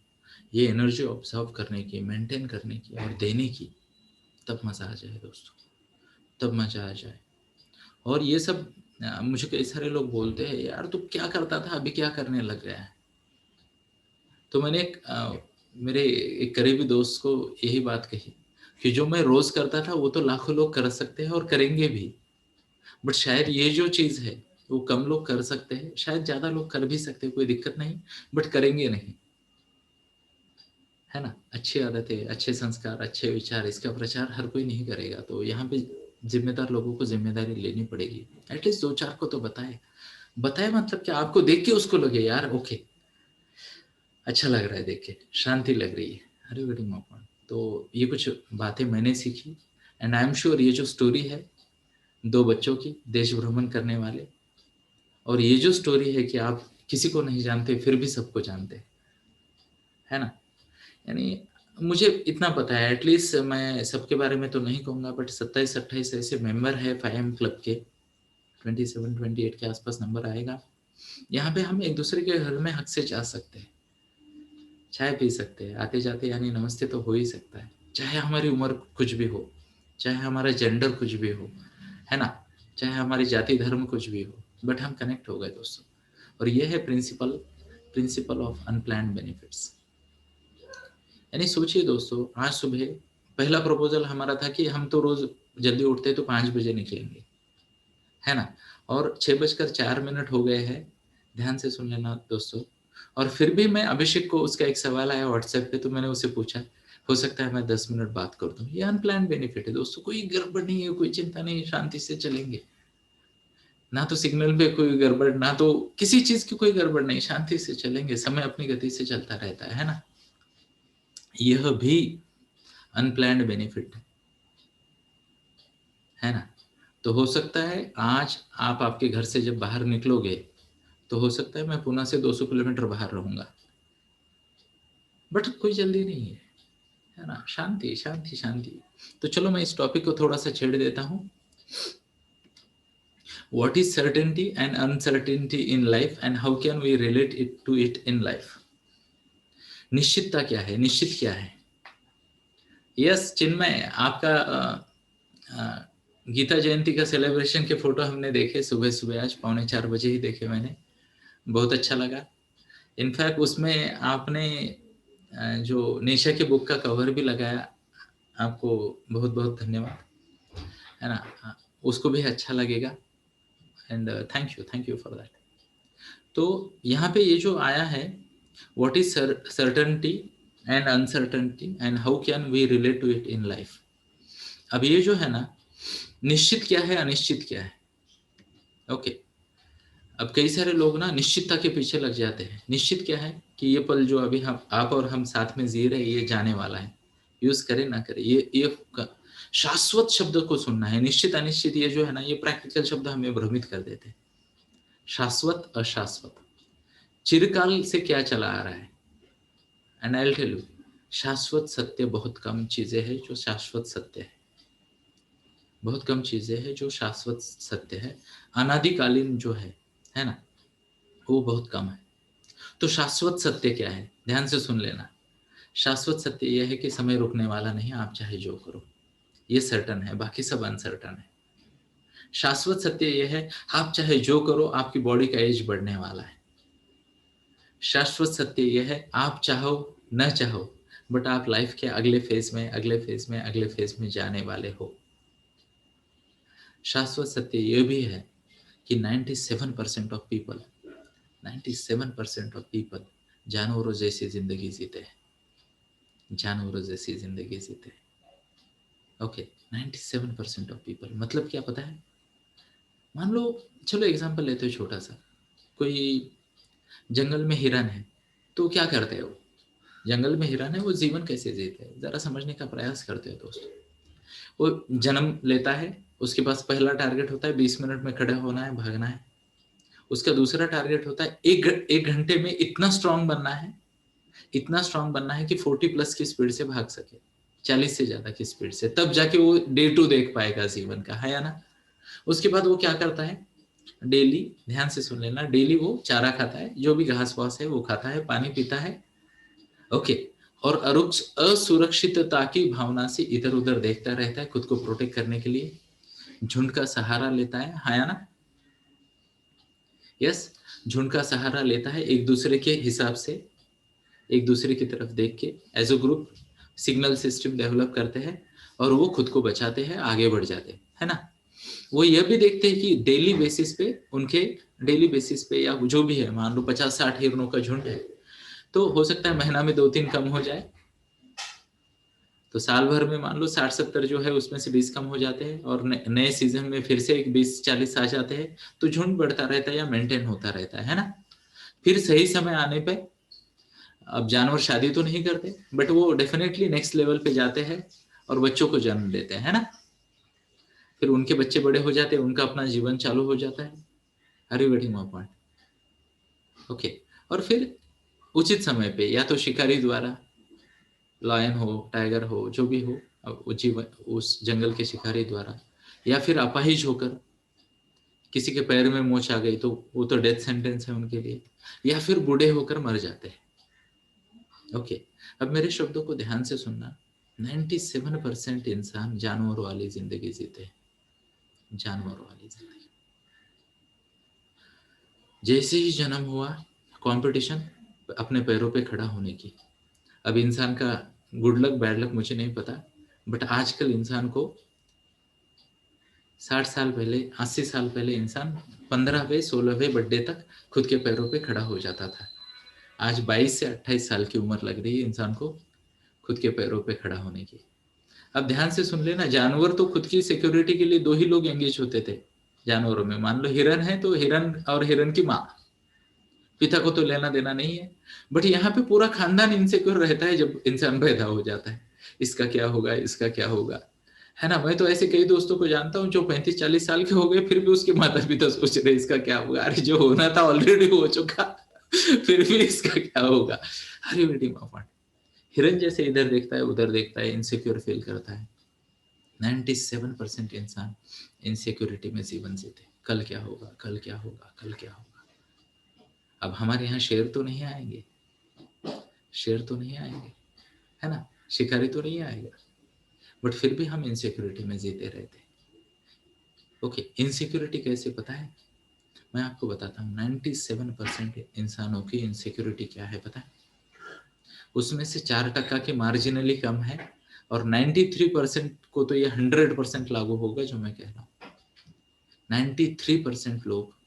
ये एनर्जी ऑब्ज़र्व करने की, मेंटेन करने की और देने की, तब मज़ा आ जाए दोस्तों, तब मज़ा आ जाए। और ये सब मुझे कई सारे लोग बोलते हैं, "यार तू क्या करता था, अभी क्या करने लग गया है?" तो मैंने मेरे एक करीबी दोस्त को यही बात कही कि जो मैं रोज़ करता था, वो तो लाखों लोग कर सकते हैं और करेंगे भी। बट शायद ये जो चीज़ है, वो कम लोग कर सकते हैं, शायद ज़्यादा लोग कर भी सकते हैं, कोई दिक्कत नहीं, बट करेंगे नहीं, है ना? अच्छी आदतें, अच्छे संस्कार, अच्छे विचार, इसका प्रचार हर कोई नहीं करेगा, तो यहाँ पे ज़िम्मेदार लोगों को ज़िम्मेदारी लेनी पड़ेगी। एटलीस्ट 2-4 को तो बताएँ। बताएँ मतलब क्या, आपको देख के उसको लगे यार ओके, अच्छा लग रहा है देख के, शांति लग रही है। अरे वेरी मॉर्निंग। तो ये कुछ बातें मैंने सीखी, एंड आई एम श्योर ये जो स्टोरी है 2 बच्चों की देश भ्रमण करने वाले, और ये जो स्टोरी है कि आप किसी को नहीं जानते फिर भी सबको जानते हैं, है ना? यानी मुझे इतना पता है, एटलीस्ट मैं सबके बारे में तो नहीं कहूँगा, बट 27-28 ऐसे मेंबर हैं 5M क्लब के, 27-28 के आस-पास नंबर आएगा। यहाँ पे हम एक-दूसरे के घर में हक से जा सकते हैं, चाय पी सकते हैं, आते-जाते यानी नमस्ते तो हो ही सकता है। चाहे हमारी उम्र कुछ भी हो, चाहे हमारा जेंडर कुछ भी हो, है ना? चाहे हमारी जाति धर्म कुछ भी हो, बट हम कनेक्ट हो गए दोस्तों। और ये है principle principle of unplanned benefits. यानी सोचिए दोस्तों, आज सुबह पहला प्रपोज़ल हमारा था कि हम तो रोज़ जल्दी उठते तो 5 बजे निकलेंगे, है ना? और 6 बजकर 4 मिनट हो गए हैं, ध्यान से सुन लेना दोस्तों। और फिर भी मैं अभिषेक को, उसका एक सवाल आया व्हाट्सएप पे, तो मैंने उससे पूछा, हो सकता है मैं 10 मिनट बात कर दूँ। ये अनप्लैन्ड बेनिफिट है दोस्तों, कोई गड़बड़ नहीं है, कोई चिंता नहीं, शांति से चलेंगे। ना तो सिग्नल पे कोई गड़बड़, ना तो किसी चीज़ की कोई गड़बड़ नहीं, शांति से चलेंगे, समय अपनी गति से चलता रहता है ना? यह भी अनप्लैन्ड बेनिफिट है ना? तो हो सकता है आज आप आपके घर से जब बाहर निकलोगे, तो हो सकता है मैं पुणे से 200 किलोमीटर बाहर रहूँगा, बट कोई जल्दी नहीं है ना? शांति, शांति, शांति। तो चलो मैं इस टॉपिक को थोड़ा-सा छेड़ देता हूँ। What is certainty and uncertainty in life and how can we relate it to it in life? निश्चितता क्या है? निश्चित क्या है? यस, चिन्मय आपका गीता जयंती का सेलिब्रेशन के फ़ोटो हमने देखे सुबह-सुबह, आज पौने 4 बजे ही देखे मैंने। बहुत अच्छा लगा। इनफैक्ट उसमें आपने जो नेशा की बुक का कवर भी लगाया, आपको बहुत-बहुत धन्यवाद, है ना? उसको भी अच्छा लगेगा, and thank you for that. तो यहाँ पे ये जो आया है, what is certainty and uncertainty and how can we relate to it in life. अब ये जो है ना, निश्चित क्या है, अनिश्चित क्या है। ओके, अब कई सारे लोग ना निश्चितता के पीछे लग जाते हैं। निश्चित क्या है कि ये पल जो अभी हम आप और हम साथ में जी रहे हैं, ये जाने वाला है, यूज करे ना करे। ये शाश्वत शब्द को सुनना है। निश्चित अनिश्चित ये जो है ना, ये प्रैक्टिकल शब्द हमें भ्रमित कर देते हैं। शाश्वत अशाश्वत, चिरकाल से क्या चला आ रहा है। And I will tell you, शाश्वत सत्य बहुत कम चीजें हैं जो शाश्वत सत्य है। बहुत कम चीजें हैं जो शाश्वत सत्य है। अनादिकालीन जो है ना, वो बहुत कम है। तो शाश्वत सत्य क्या है, ध्यान से सुन लेना। शाश्वत सत्य यह है कि समय रुकने वाला नहीं, आप चाहे जो करो, ये सर्टन है, बाकी सब अनसर्टन है। शाश्वत सत्य यह है, आप चाहे जो करो, आपकी बॉडी का एज बढ़ने वाला है। शाश्वत सत्य यह है, आप चाहो न चाहो, बट आप लाइफ के अगले फेज में अगले फेज में अगले फेज में जाने वाले हो। शाश्वत सत्य यह भी है कि 97% ऑफ पीपल 97% ऑफ पीपल जानवरों जैसी जिंदगी जीते हैं। जानवरों जैसी जिंदगी जीते हैं। ओके, 97% ऑफ पीपल मतलब क्या पता है। मान लो, चलो एग्जांपल लेते हो छोटा सा, कोई जंगल में हिरन है, तो क्या करते हो। जंगल में हिरन है, वो जीवन कैसे जीते हैं, जरा समझने का प्रयास करते हो दोस्तों। वो जन्म लेता है, उसके पास पहला टारगेट होता है 20 मिनट में खड़ा होना है, भागना है। उसका दूसरा टारगेट होता है एक घंटे में इतना स्ट्रांग बनना है, इतना स्ट्रांग बनना है कि 40+ की स्पीड से भाग सके, 40 से ज्यादा की स्पीड से, तब जाके वो डे टू देख पाएगा जीवन का, है या ना। उसके बाद वो क्या करता है, डेली, ध्यान से सुन लेना, डेली वो चारा खाता है, जो भी घास वास है वो खाता है, पानी पीता है। ओके, और असुरक्षितता की भावना से इधर उधर देखता रहता है, खुद को प्रोटेक्ट करने के लिए झुंड का सहारा लेता है या ना। यस, झुंड का सहारा लेता है, एक दूसरे के हिसाब से, एक दूसरे की तरफ देख के as a group signal system develop करते हैं, और वो खुद को बचाते हैं, आगे बढ़ जाते हैं, है ना। वो यह भी देखते हैं कि डेली बेसिस पे उनके, डेली बेसिस पे या जो भी है, मान लो 50-60 हिरणों का झुंड है, तो हो सकता है महीना में 2-3 कम हो जाए, तो साल भर में मान लो 60-70 जो है उसमें से 20 कम हो जाते हैं, और नए सीजन में फिर से एक 20-40 आ जाते हैं, तो झुंड बढ़ता रहता है या मेंटेन होता रहता है ना। फिर सही समय आने पे, अब जानवर शादी तो नहीं करते, बट वो डेफिनेटली नेक्स्ट लेवल पे जाते हैं और बच्चों को जन्म देते हैं, है ना। फिर उनके बच्चे बड़े हो जाते हैं, उनका अपना जीवन चालू हो जाता है। Are you getting my point? Okay, और फिर उचित समय पे या तो शिकारी द्वारा, लायन हो, टाइगर हो, जो भी हो, अब जीवन उस जंगल के शिकारी द्वारा, या फिर अपाहिज होकर, किसी के पैर में मोच आ गई तो वो तो डेथ सेंटेंस है उनके लिए, या फिर बूढ़े होकर मर जाते हैं। ओके, अब मेरे शब्दों को ध्यान से सुनना। 97% इंसान जानवरों वाली जिंदगी जीते हैं, जानवरों वाली जिंदगी। जैसे ही जन्म हुआ, कंपटीशन अपने पैरों पे खड़ा होने की। अब इंसान का गुड लक बैड लक मुझे नहीं पता, बट आजकल इंसान को 60 साल पहले, 80 साल पहले इंसान 15वें 16वें बर्थडे तक खुद के पैरों पे खड़ा हो जाता था। आज 22 से 28 साल की उम्र लग रही है इंसान को खुद के पैरों पे खड़ा होने की। अब ध्यान से सुन लेना, जानवर तो खुद की सिक्योरिटी के लिए 2 ही लोग एंगेज होते थे जानवरों में। मान लो हिरन है, तो हिरन और हिरन की माँ, पिता को तो लेना देना नहीं है, बट यहाँ पे पूरा खानदान इनसिक्योर रहता है जब इंसान पैदा हो जाता है। इसका क्या होगा, इसका क्या होगा, है ना। मैं तो ऐसे कई दोस्तों को जानता हूँ जो 35-40 साल के हो गए, फिर भी उसके माता पिता सोच रहे इसका क्या होगा। अरे जो होना था ऑलरेडी हो चुका, फिर भी इसका क्या होगा। अरे बेटी मामा, हिरन जैसे इधर देखता है उधर देखता है, इनसिक्योर फील करता है। 97% इंसान इनसिक्योरिटी में जीवन जीते, कल क्या होगा, कल क्या होगा, कल क्या होगा। अब हमारे यहाँ शेर तो नहीं आएंगे, शेर तो नहीं आएंगे, है ना, शिकारी तो नहीं आएगा, बट फिर भी हम इनसिक्योरिटी में जीते रहते। ओके, इनसिक्योरिटी कैसे पता है, मैं आपको बताता हूँ। 97% इंसानों की इनसिक्योरिटी क्या है पता है। उसमें से 4% की मार्जिनली कम है, और 93% को तो ये 100% लागू होगा जो मैं कह रहा हूँ। 93% लोग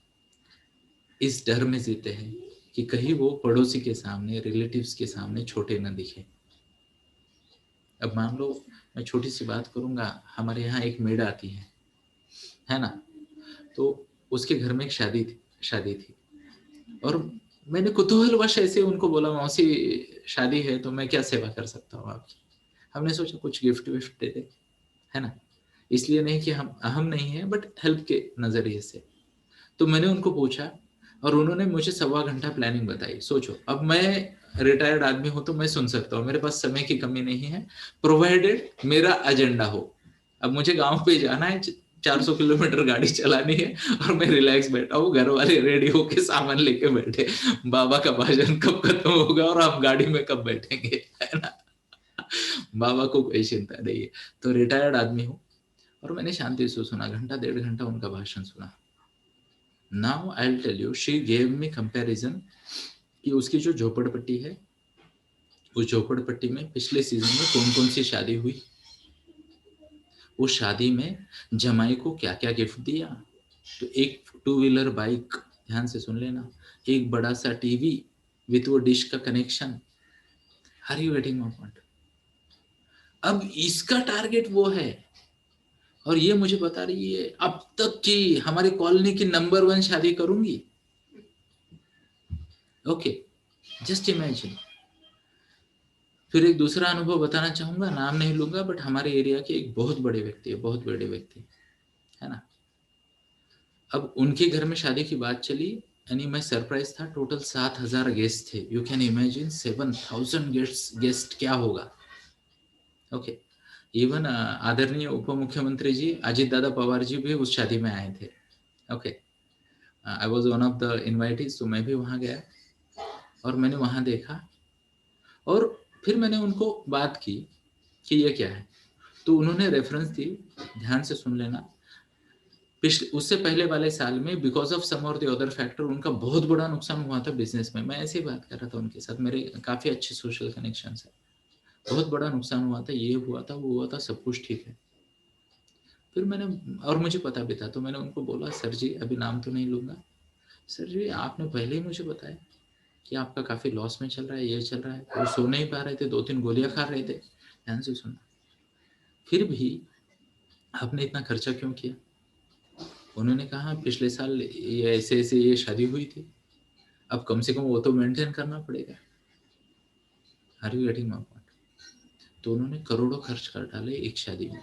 इस डर में जीते हैं कि कहीं वो पड़ोसी के सामने, रिलेटिव्स के सामने छोटे न दिखे। अब मान लो मैं छोटी सी बात करूंगा, हमारे यहाँ एक मेड आती है ना? तो उसके घर में एक शादी थी और मैंने कुतूहलवश ऐसे उनको बोला, मौसी शादी है तो मैं क्या सेवा कर सकता हूँ आपकी? हमने सोचा कुछ गिफ्ट विफ्ट दे दे, है ना? इसलिए नहीं कि हम अहम नहीं है, बट हेल्प के नजरिए से। तो मैंने उनको पूछा और उन्होंने मुझे 1.25 घंटा प्लानिंग बताई। सोचो, अब मैं रिटायर्ड आदमी हूं तो मैं सुन सकता हूँ, मेरे पास समय की कमी नहीं है, प्रोवाइडेड मेरा एजेंडा हो। अब मुझे गांव पे जाना है, 400 किलोमीटर गाड़ी चलानी है और मैं रिलैक्स बैठा हूँ, घर वाले रेडी होके सामान लेके बैठे, बाबा का भाषण कब खत्म होगा और आप गाड़ी में कब बैठेंगे, है ना? बाबा को कोई चिंता नहीं है। तो रिटायर्ड आदमी हूँ और मैंने शांति से सुना, घंटा 1.5 घंटा उनका भाषण सुना। Now I will tell you, she gave me comparison कि उसकी जो झोपड़पट्टी है, उस झोपड़पट्टी में पिछले सीजन में कौन कौन सी शादी हुई, उस शादी में जमाई को क्या क्या गिफ्ट दिया। तो एक 2 व्हीलर बाइक, ध्यान से सुन लेना, एक बड़ा सा टीवी विथ वो डिश का connection. Are you getting my point? अब इसका टारगेट वो है और ये मुझे बता रही है अब तक कि हमारी कॉलोनी की नंबर 1 शादी करूंगी। Okay, just imagine. फिर एक दूसरा अनुभव बताना चाहूंगा, नाम नहीं लूंगा, बट हमारे एरिया के एक बहुत बड़े व्यक्ति है, बहुत बड़े व्यक्ति, है ना? अब उनके घर में शादी की बात चली, यानी मैं सरप्राइज था। टोटल 7,000 गेस्ट थे। यू कैन इमेजिन 7,000 गेस्ट क्या होगा। ओके, इवन आदरणीय उप मुख्यमंत्री जी अजित दादा पवार जी भी उस शादी में आए थे। Okay, I was one of the invitees, तो मैं भी वहां गया और मैंने वहां देखा और फिर मैंने उनको बात की कि ये क्या है। तो उन्होंने रेफरेंस दी, ध्यान से सुन लेना। पिछले, उससे पहले वाले साल में बिकॉज ऑफ सम और द अदर फैक्टर उनका बहुत बड़ा नुकसान हुआ था बिजनेस में। मैं ऐसे ही बात कर रहा था उनके साथ, मेरे काफी अच्छे सोशल कनेक्शन है। बहुत बड़ा नुकसान हुआ था, ये हुआ था, वो हुआ था, सब कुछ ठीक है। फिर मैंने, और मुझे पता भी था, तो मैंने उनको बोला, सर जी, अभी नाम तो नहीं लूंगा, सर जी आपने पहले ही मुझे बताया कि आपका काफी लॉस में चल रहा है, ये चल रहा है। वो सो नहीं पा रहे थे, 2-3 गोलियां खा रहे थे। ध्यान से सुनना, फिर भी आपने इतना खर्चा क्यों किया? उन्होंने कहा, पिछले साल ये ऐसे ऐसे ये शादी हुई थी, अब कम से कम वो तो मेंटेन करना पड़ेगा। Are you getting my point? तो उन्होंने करोड़ों खर्च कर डाले एक शादी में।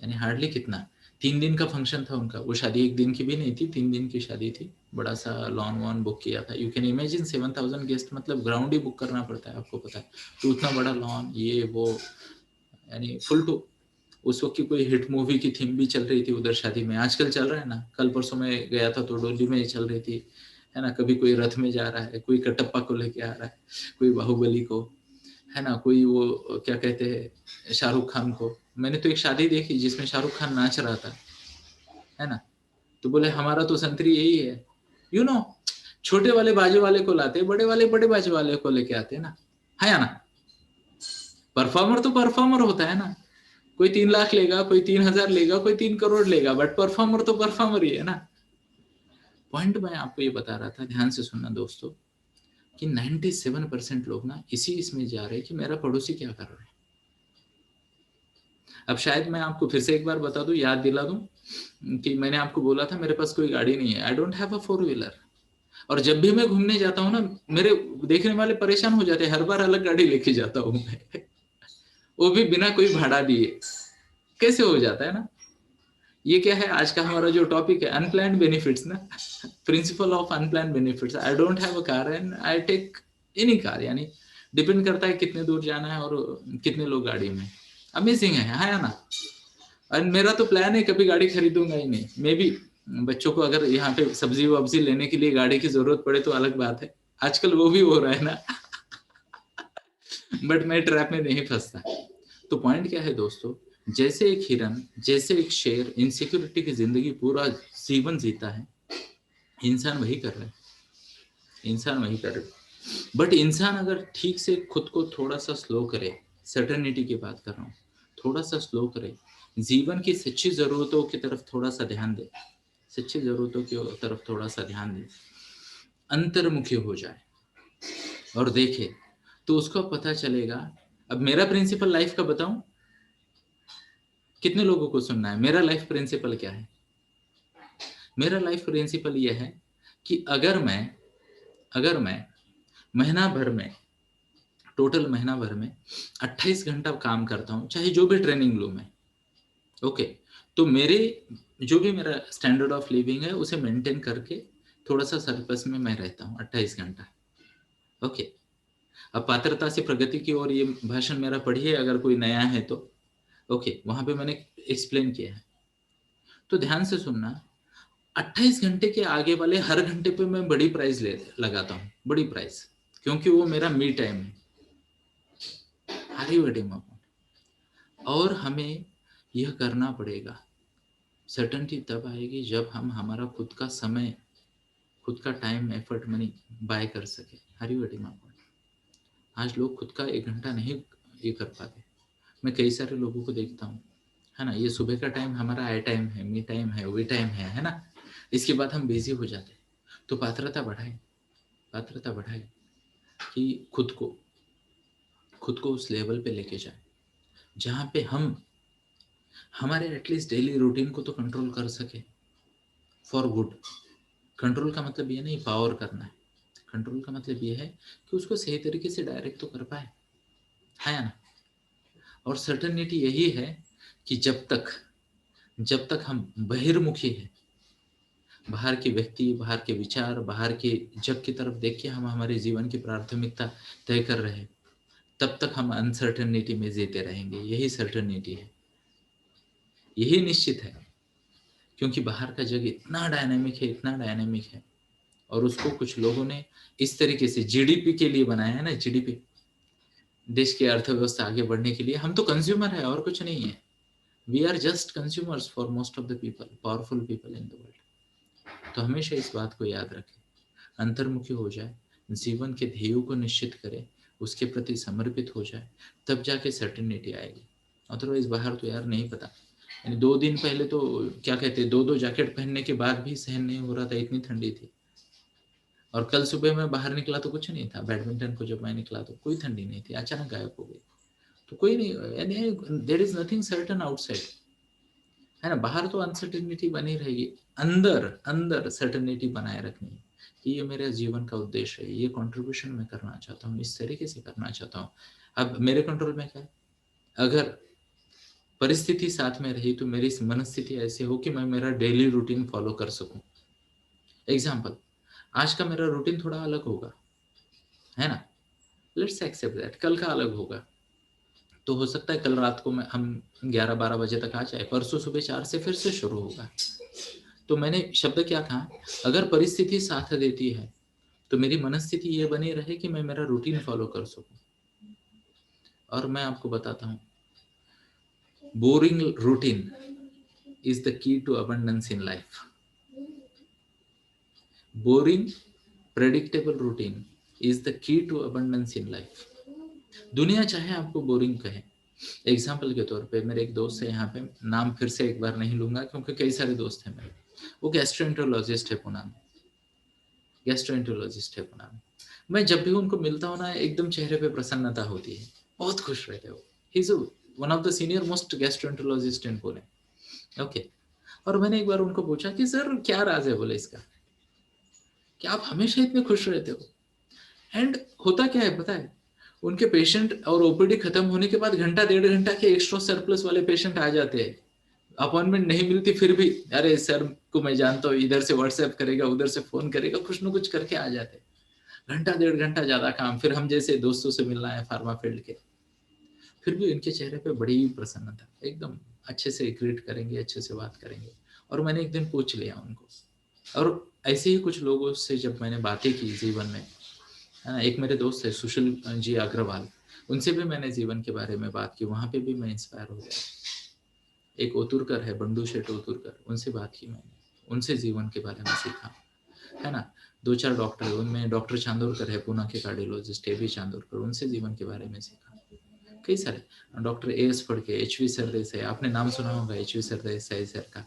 यानी हार्डली कितना, 3 दिन का फंक्शन था उनका। वो शादी 1 दिन की भी नहीं थी, 3 दिन की शादी थी। बड़ा सा लॉन वॉन बुक किया था। यू कैन इमेजिन 7,000 गेस्ट, मतलब ग्राउंड ही बुक करना पड़ता है, आपको पता है। तो उतना बड़ा लॉन, ये वो, यानी फुल टू। उस वक्त की कोई हिट मूवी की थीम भी चल रही थी उधर शादी में। आजकल चल रहा है ना, कल परसों में गया था तो डोली में ही चल रही थी, है ना? कभी कोई रथ में जा रहा है, कोई कटप्पा को लेके आ रहा है, कोई बाहुबली को, है ना? कोई वो क्या कहते हैं, शाहरुख खान को। मैंने तो एक शादी देखी जिसमें शाहरुख खान नाच रहा था, है ना? तो बोले हमारा तो संतरी यही है, यू नो। छोटे वाले बाजे वाले को लाते, बड़े वाले बड़े बाजे वाले को लेके आते ना, है ना? परफॉर्मर तो परफॉर्मर होता है ना। कोई 3 लाख लेगा, कोई 3,000 लेगा, कोई 3 करोड़ लेगा, बट परफॉर्मर तो परफॉर्मर ही है ना। पॉइंट मैं आपको ये बता रहा था, ध्यान से सुनना दोस्तों, कि 97% लोग ना इसी इसमें जा रहे हैं कि मेरा पड़ोसी क्या कर रहा है। अब शायद मैं आपको फिर से एक बार बता दूं, याद दिला दूं कि मैंने आपको बोला था मेरे पास कोई गाड़ी नहीं है, आई डोंट हैव अ 4 व्हीलर। और जब भी मैं घूमने जाता हूँ ना, मेरे देखने वाले परेशान हो जाते हैं, हर बार अलग गाड़ी लेके जाता हूँ मैं, वो भी बिना कोई भाड़ा दिए। कैसे हो जाता है ना? ये क्या है आज का हमारा जो टॉपिक है, अनप्लान्ड बेनिफिट्स ना, principle of unplanned benefits. I don't have a car and I take any car, यानी डिपेंड करता है कितने दूर जाना है और कितने लोग गाड़ी में। अमेजिंग है ना? और मेरा तो प्लान है कभी गाड़ी खरीदूंगा ही नहीं। मे बी बच्चों को अगर यहाँ पे सब्जी वब्जी लेने के लिए गाड़ी की जरूरत पड़े तो अलग बात है, आजकल वो भी हो रहा है ना। बट मैं ट्रैप में नहीं फंसता। तो पॉइंट क्या है दोस्तों, जैसे एक हिरन, जैसे एक शेर इनसिक्योरिटी की जिंदगी पूरा जीवन जीता है, इंसान वही कर रहा है, इंसान वही कर रहा है। बट इंसान अगर ठीक से खुद को थोड़ा सा स्लो करे, सर्टेनिटी की बात कर रहा हूँ, थोड़ा सा स्लो करे, जीवन की सच्ची जरूरतों की तरफ थोड़ा सा ध्यान दे, सच्ची जरूरतों की तरफ थोड़ा सा ध्यान दे, अंतर्मुखी हो जाए और देखे, तो उसको पता चलेगा। अब मेरा प्रिंसिपल लाइफ का बताऊं, कितने लोगों को सुनना है? मेरा लाइफ प्रिंसिपल क्या है? मेरा लाइफ प्रिंसिपल यह है कि अगर मैं महीना भर में, टोटल महीना भर में 28 घंटा काम करता हूं, चाहे जो भी ट्रेनिंग लूं मैं, ओके, तो मेरे जो भी मेरा स्टैंडर्ड ऑफ लिविंग है उसे मेंटेन करके थोड़ा सा सरप्लस में मैं रहता हूँ 28 घंटा। ओके, अब पात्रता से प्रगति की ओर ये भाषण मेरा पढ़िए अगर कोई नया है तो। ओके, वहां पे मैंने एक्सप्लेन किया है, तो ध्यान से सुनना। 28 घंटे के आगे वाले हर घंटे पे मैं बड़ी प्राइस ले लगाता हूँ, बड़ी प्राइस, क्योंकि वो मेरा मी टाइम है। हारी वेटिंग और हमें यह करना पड़ेगा। सर्टेनिटी तब आएगी जब हम हमारा खुद का समय, खुद का टाइम, एफर्ट, मनी बाय कर सके। हारी वेटिंग आज लोग खुद का 1 घंटा नहीं ये कर पाते। मैं कई सारे लोगों को देखता हूँ, है ना, ये सुबह का टाइम हमारा आई टाइम है, मी टाइम है, वी टाइम है ना, इसके बाद हम बिजी हो जाते हैं। तो पात्रता बढ़ाए कि खुद को उस लेवल पे लेके जाए जहाँ पे हम हमारे एटलीस्ट डेली रूटीन को तो कंट्रोल कर सके फॉर गुड। कंट्रोल का मतलब ये नहीं पावर करना है, कंट्रोल का मतलब ये है कि उसको सही तरीके से डायरेक्ट तो कर पाए, है ना। और सर्टेनिटी यही है कि जब तक हम बहिर्मुखी हैं, बाहर के व्यक्ति, बाहर के विचार, बाहर के जग की तरफ देख के हम हमारे जीवन की प्राथमिकता तय कर रहे हैं, तब तक हम अनसर्टेनिटी में जीते रहेंगे। यही सर्टेनिटी है, यही निश्चित है, क्योंकि बाहर का जग इतना डायनामिक है, इतना डायनामिक है, और उसको कुछ लोगों ने इस तरीके से जीडीपी के लिए बनाया है ना, जीडीपी, देश की अर्थव्यवस्था आगे बढ़ने के लिए। हम तो कंज्यूमर है और कुछ नहीं है। We are just consumers for most of the people, powerful people in the world. तो हमेशा इस बात को याद रखें, अंतर्मुखी हो जाए, जीवन के ध्येयों को निश्चित करे, उसके प्रति समर्पित हो जाए, तब जाके सर्टेनिटी आएगी। अदरवाइज बाहर तो यार नहीं पता। यानी 2 दिन पहले तो क्या कहते हैं, 2 जैकेट पहनने के बाद भी सहन नहीं हो रहा था, इतनी ठंडी थी। और कल सुबह मैं बाहर निकला तो कुछ नहीं था, बैडमिंटन को जब मैं निकला तो कोई ठंडी नहीं थी, अचानक गायब हो गई। तो कोई नहीं, यानी there is nothing certain outside, है ना। बाहर तो अनसर्टेनिटी बनी रहेगी, अंदर अंदर सर्टेनिटी बनाए रखनी है कि ये मेरे जीवन का उद्देश्य है, ये कंट्रीब्यूशन मैं करना चाहता हूँ, इस तरीके से करना चाहता हूँ। अब मेरे कंट्रोल में क्या है? अगर परिस्थिति साथ में रही तो मेरी मनस्थिति ऐसे हो कि मैं मेरा डेली रूटीन फॉलो कर सकूं। एग्जाम्पल, आज का मेरा रूटीन थोड़ा अलग होगा, है ना, लेट्स एक्सेप्ट दैट। कल का अलग होगा, तो हो सकता है कल रात को मैं हम 11-12 बजे तक आ जाए, परसों सुबह 4 से फिर से शुरू होगा। तो मैंने शब्द क्या कहा, अगर परिस्थिति साथ देती है तो मेरी मनस्थिति ये बनी रहे कि मैं मेरा रूटीन फॉलो कर सकूं। और मैं आपको बताता हूं, boring routine is the key to abundance in life. Boring predictable routine is the key to abundance in life. दुनिया चाहे आपको बोरिंग कहे। एग्जाम्पल के तौर पे मेरे एक दोस्त है यहाँ पे, नाम फिर से एक बार नहीं लूंगा क्योंकि कई सारे दोस्त हैं मेरे, वो गैस्ट्रोएंटरोलॉजिस्ट है पुणे में, गैस्ट्रोएंटरोलॉजिस्ट है पुणे में। मैं जब भी उनको मिलता हूँ ना, एकदम चेहरे पे प्रसन्नता होती है, बहुत खुश रहते हो। He is one of the senior most gastroenterologist in Pune. Okay, और मैंने एक बार उनको पूछा कि सर क्या राज है बोले इसका, कि आप हमेशा इतने खुश रहते हो। एंड होता क्या है पता है, उनके पेशेंट और ओपीडी खत्म होने के बाद घंटा 1.5 घंटा के एक्स्ट्रा सरप्लस वाले पेशेंट आ जाते हैं। अपॉइंटमेंट नहीं मिलती फिर भी, अरे सर को मैं जानता हूँ, इधर से व्हाट्सएप करेगा, उधर से फोन करेगा, कुछ ना कुछ करके आ जाते। घंटा 1.5 घंटा ज्यादा काम, फिर हम जैसे दोस्तों से मिलना है फार्मा फील्ड के, फिर भी उनके चेहरे पे बड़ी प्रसन्नता, एकदम अच्छे से ग्रीट करेंगे, अच्छे से बात करेंगे। और मैंने एक दिन पूछ लिया उनको, और ऐसे ही कुछ लोगों से जब मैंने बातें की जीवन में, है ना, एक मेरे दोस्त है सुशील जी अग्रवाल, उनसे भी मैंने जीवन के बारे में बात की, वहां पे भी मैं इंस्पायर हो गया। एक ओतुरकर है, बंडू शेट ओतुरकर, उनसे बात की मैंने, उनसे जीवन के बारे में सीखा, है ना। 2-4 डॉक्टर है, उनमें डॉक्टर चांदोरकर है पुणे के कार्डियोलॉजिस्ट, एबी चांदोरकर, उनसे जीवन के बारे में सीखा। कई सारे doctor S Phadke, H we Sardesai, आपने नाम सुना होगा एच वी सरदेसाई सर का,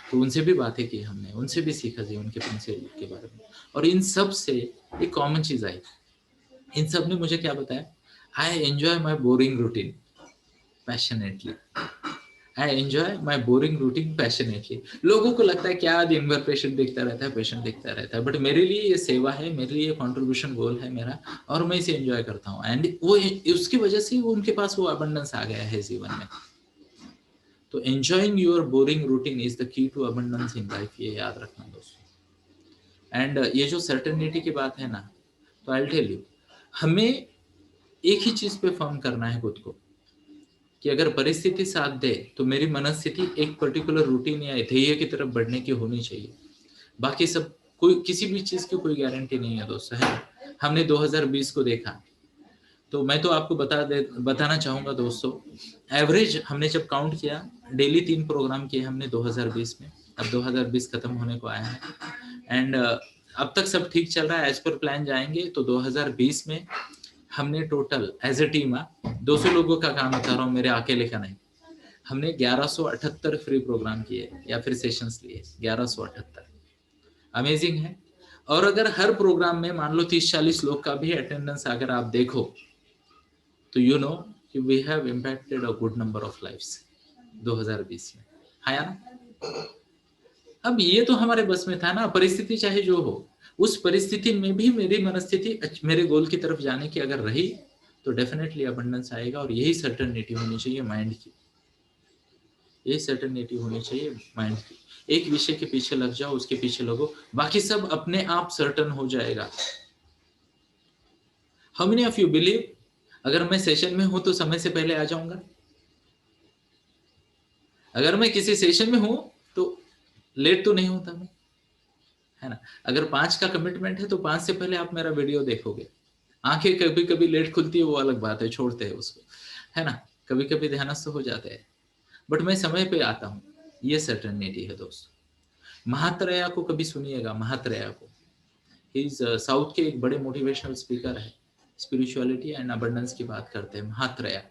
तो उनसे भी बातें की हमने, उनसे भी सीखा जीवन के प्रिंसिपल के बारे में। और इन सब से एक कॉमन चीज आई, इन सब ने मुझे क्या बताया, I enjoy my boring routine passionately. I enjoy my boring routine passionately. लोगों को लगता है क्या दिन भर पेशेंट देखता रहता है, पेशेंट देखता रहता है, बट मेरे लिए ये सेवा है, मेरे लिए कॉन्ट्रीब्यूशन गोल है मेरा, और मैं इसे एंजॉय करता हूँ। एंड वो उसकी वजह से वो उनके पास वो अबंडेंस आ गया है जीवन में। तो enjoying your boring routine is the key to abundance in life, ये याद रखना दोस्तों। एंड ये जो सर्टेनिटी की बात है ना, तो आई टेल यू, हमें एक ही चीज पे फर्म करना है खुद को, कि अगर परिस्थिति साथ दे तो मेरी मनस्थिति एक पर्टिकुलर रूटीन या ध्येय की तरफ बढ़ने की होनी चाहिए। बाकी सब कोई किसी भी चीज की कोई गारंटी नहीं है दोस्तों, है। हमने 2020 को देखा, तो मैं तो आपको बताना चाहूंगा दोस्तों, एवरेज हमने जब काउंट किया, डेली 3 प्रोग्राम किए हमने 2020 में। अब 2020 खत्म होने को आया है, एंड अब तक सब ठीक चल रहा है, एज पर प्लान जाएंगे। तो 2020 में हमने टोटल एज ए टीम 200 लोगों का काम बता रहा हूँ, मेरे अकेले का नहीं, हमने 1178 फ्री प्रोग्राम किए या फिर सेशंस लिए, 1178। अमेजिंग है। और अगर हर प्रोग्राम में मान लो 30-40 लोग का भी अटेंडेंस अगर आप देखो, तो यू नो कि we have impacted a good number of lives 2020 में, है ना। अब ये तो हमारे बस में था ना, परिस्थिति चाहे जो हो, उस परिस्थिति में भी मेरी मनस्थिति मेरे गोल की तरफ जाने की अगर रही, तो डेफिनेटली अबंडेंस आएगा। और यही सर्टेनिटी होनी चाहिए माइंड की, यही सर्टेनिटी होनी चाहिए माइंड की। एक विषय के पीछे लग जाओ, उसके पीछे लगो, बाकी सब अपने आप सर्टन हो जाएगा। How many of you believe, अगर मैं सेशन में हूं तो समय से पहले आ जाऊंगा? अगर मैं किसी सेशन में हूं तो लेट तो नहीं होता मैं, है ना। अगर 5 का कमिटमेंट है तो 5 से पहले आप मेरा वीडियो देखोगे। आंखें कभी कभी लेट खुलती है, वो अलग बात है, छोड़ते हैं उसको, है ना। कभी कभी ध्यानस्थ हो जाते हैं, बट मैं समय पे आता हूँ। ये सर्टेनिटी है दोस्तों। महात्रेया को कभी सुनिएगा, महात्रेया को, इज साउथ के एक बड़े मोटिवेशनल स्पीकर है, स्पिरिचुअलिटी एंड अबंडेंस की बात करते हैं, महात्रेया।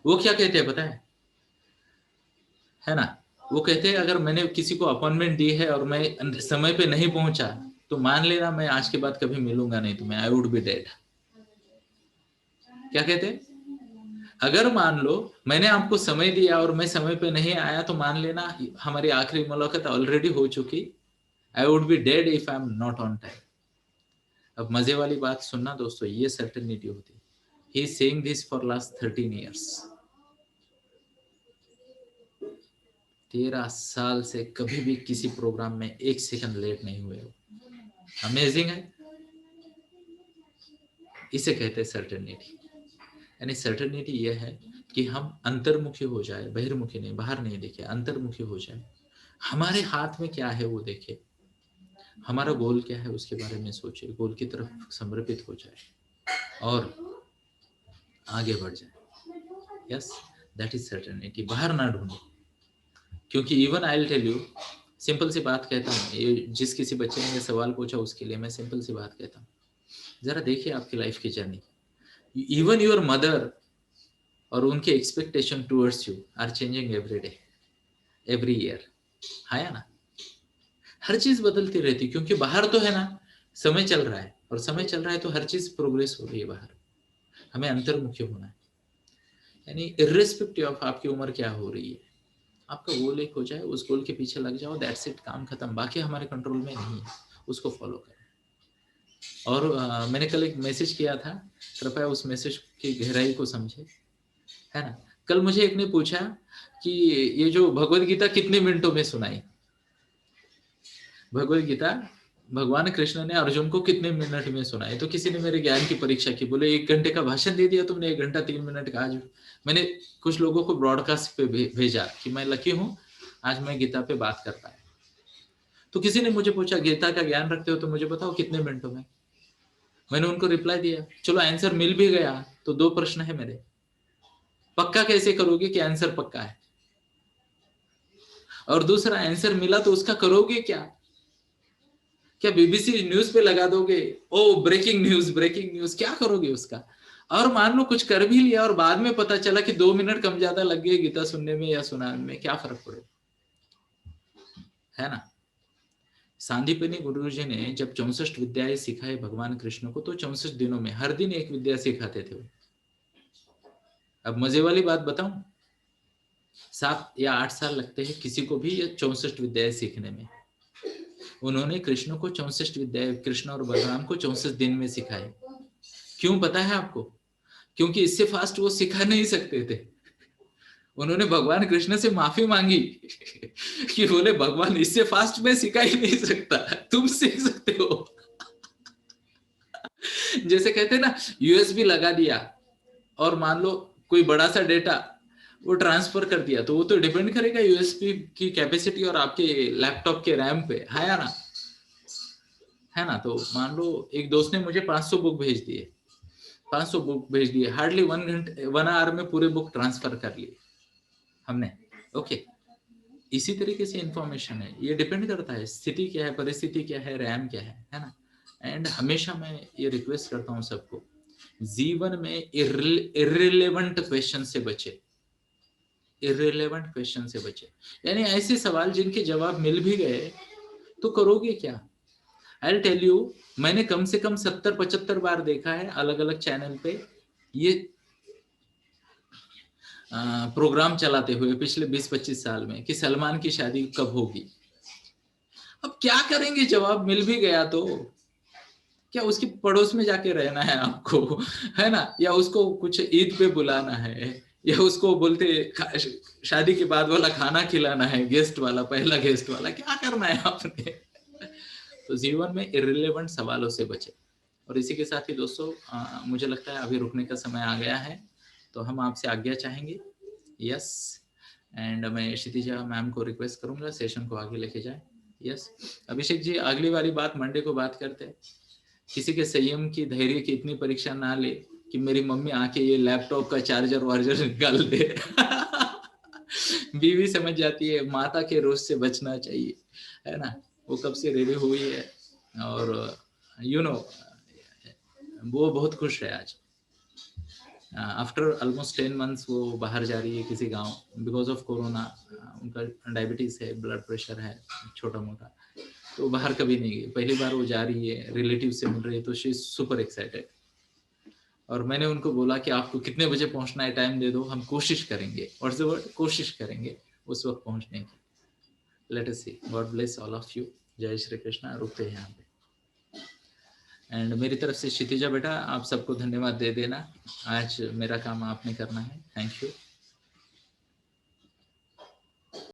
वो क्या कहते हैं पता है ना। वो कहते हैं अगर मैंने किसी को अपॉइंटमेंट दी है और मैं समय पे नहीं पहुंचा, तो मान लेना मैं आज के बाद कभी मिलूंगा नहीं तुम्हें, आई वुड बी डेड। क्या कहते हैं, अगर मान लो मैंने आपको समय दिया और मैं समय पे नहीं आया, तो मान लेना हमारी आखिरी मुलाकात ऑलरेडी हो चुकी, I would be dead if I am not on time. अब मजे वाली बात सुनना दोस्तों, ये सर्टेनिटी होती है। He is saying this for last 13 years. 13 साल से कभी भी किसी प्रोग्राम में 1 सेकंड लेट नहीं हुए हो। अमेजिंग है। इसे कहते हैं सर्टेनिटी। यानी सर्टेनिटी यह है कि हम अंतर्मुखी हो जाए, बहिर्मुखी नहीं, बाहर नहीं देखे, अंतर्मुखी हो जाए। हमारे हाथ में क्या है वो देखे, हमारा गोल क्या है उसके बारे में सोचे, गोल की तरफ समर्पित हो जाए और आगे बढ़ जाए। Yes, that is certainty. बाहर ना ढूंढो, क्योंकि even I will tell you, simple सी बात कहता हूँ, ये जिस किसी बच्चे ने ये सवाल पूछा उसके लिए मैं सिंपल सी बात कहता हूँ, जरा देखिए आपकी लाइफ की जर्नी। इवन योर मदर और उनके expectation towards you are changing every day, every year, है ना। हर चीज बदलती रहती, क्योंकि बाहर तो है ना समय चल रहा है, और समय चल रहा है तो हर चीज प्रोग्रेस हो रही है बाहर। हमें अंतर्मुखी होना है, यानी इर्रेस्पेक्टिव ऑफ आपकी उम्र क्या हो रही है, आपका गोल एक हो जाए, उस गोल के पीछे लग जाओ, दैट्स इट, काम खत्म। बाकी हमारे कंट्रोल में नहीं है, उसको फॉलो करें। और मैंने कल एक मैसेज किया था, कृपया उस मैसेज की गहराई को समझे, है ना। कल मुझे एक ने पूछा कि ये जो भगवत गीता कितने मिनटों में सुनाई। भगवत गीता भगवान कृष्ण ने अर्जुन को कितने मिनट में सुनाई। तो किसी ने मेरे ज्ञान की परीक्षा की, बोले 1 घंटे का भाषण दे दिया तुमने, 1 घंटा 3 मिनट का। आज मैंने कुछ लोगों को ब्रॉडकास्ट पे भेजा कि मैं लकी हूँ, आज मैं गीता पे बात कर पाया। तो किसी ने मुझे पूछा गीता का ज्ञान रखते हो तो मुझे बताओ कितने मिनटों में। मैंने उनको रिप्लाई दिया, चलो आंसर मिल भी गया तो 2 प्रश्न है मेरे। पक्का कैसे करोगे कि आंसर पक्का है, और दूसरा आंसर मिला तो उसका करोगे क्या? क्या बीबीसी न्यूज पे लगा दोगे, ओ ब्रेकिंग न्यूज, ब्रेकिंग न्यूज, क्या करोगे उसका? और मान लो कुछ कर भी लिया और बाद में पता चला कि 2 मिनट कम ज्यादा लग गए गीता सुनने में या सुनाने में, क्या फर्क पड़ेगा? है ना। सांदीपनी गुरुजी ने जब 64 विद्याएं सिखाई भगवान कृष्ण को, तो 64 दिनों में हर दिन एक विद्या सिखाते थे वो। अब मजे वाली बात बताऊं, 7 या 8 साल लगते हैं किसी को भी ये 64 विद्याएं सीखने में। उन्होंने कृष्ण को 64 विद्याएं, कृष्ण और बलराम को 64 दिन में सिखाए। क्यों पता है आपको? क्योंकि इससे फास्ट वो सिखा नहीं सकते थे। उन्होंने भगवान कृष्ण से माफी मांगी कि बोले भगवान इससे फास्ट मैं सिखा ही नहीं सकता, तुम सीख सकते हो। जैसे कहते हैं ना, यूएसबी लगा दिया और मान लो कोई बड़ा सा डेटा वो ट्रांसफर कर दिया, तो वो तो डिपेंड करेगा यूएसबी की कैपेसिटी और आपके लैपटॉप के रैम पे, है या ना? है ना। तो मान लो एक दोस्त ने मुझे 500 बुक भेज दिए, 500 बुक भेज दिए, हार्डली 1 आवर में पूरे बुक ट्रांसफर कर लिए हमने। ओके, इसी तरीके से इंफॉर्मेशन है, ये डिपेंड करता है स्थिति क्या है, परिस्थिति क्या है, रैम क्या है ना। एंड हमेशा मैं ये रिक्वेस्ट करता हूँ सबको, जीवन में इर्रिलेवेंट क्वेश्चन से बचे, इर्रिलेवेंट क्वेश्चन से बचे। यानी ऐसे सवाल जिनके जवाब मिल भी गए तो करोगे क्या? आई टेल यू, मैंने कम से कम 70-75 बार देखा है अलग अलग चैनल पे ये प्रोग्राम चलाते हुए पिछले 20-25 साल में कि सलमान की शादी कब होगी। अब क्या करेंगे, जवाब मिल भी गया तो क्या उसकी पड़ोस में जाके रहना है आपको, है ना, या उसको कुछ ईद पे बुलाना है, या उसको बोलते शादी के बाद वाला खाना खिलाना है, गेस्ट वाला, पहला गेस्ट वाला, क्या करना है आपने? तो जीवन में इर्रिलेवेंट सवालों से बचे। और इसी के साथ ही दोस्तों, मुझे लगता है अभी रुकने का समय आ गया है, तो हम आपसे आज्ञा चाहेंगे। यस, एंड मैं क्षितिजा मैम को रिक्वेस्ट करूंगा सेशन को आगे लेके जाए। यस अभिषेक जी, अगली वाली बात मंडे को बात करते हैं। किसी के संयम की, धैर्य की इतनी परीक्षा ना ले कि मेरी मम्मी आके ये लैपटॉप का चार्जर वार्जर निकाल दे। बीवी समझ जाती है, माता के रोष से बचना चाहिए, है ना। वो कब से रेडी हुई है और यू नो वो बहुत खुश है आज। आफ्टर ऑलमोस्ट 10 मंथ्स वो बाहर जा रही है किसी गांव, बिकॉज ऑफ कोरोना। उनका डायबिटीज है, ब्लड प्रेशर है छोटा मोटा, तो बाहर कभी नहीं गई, पहली बार वो जा रही है, रिलेटिव से मिल रही है, तो शी इज सुपर एक्साइटेड। और मैंने उनको बोला कि आपको कितने बजे पहुंचना है, टाइम दे दो, हम कोशिश करेंगे, व्हाट्स द वर्ड, कोशिश करेंगे उस वक्त पहुंचने की। Let us see, God bless all of you. जय श्री कृष्णा। रुकते हैं यहाँ पे। एंड मेरी तरफ से क्षितिजा बेटा, आप सबको धन्यवाद दे देना, आज मेरा काम आपने करना है। Thank you.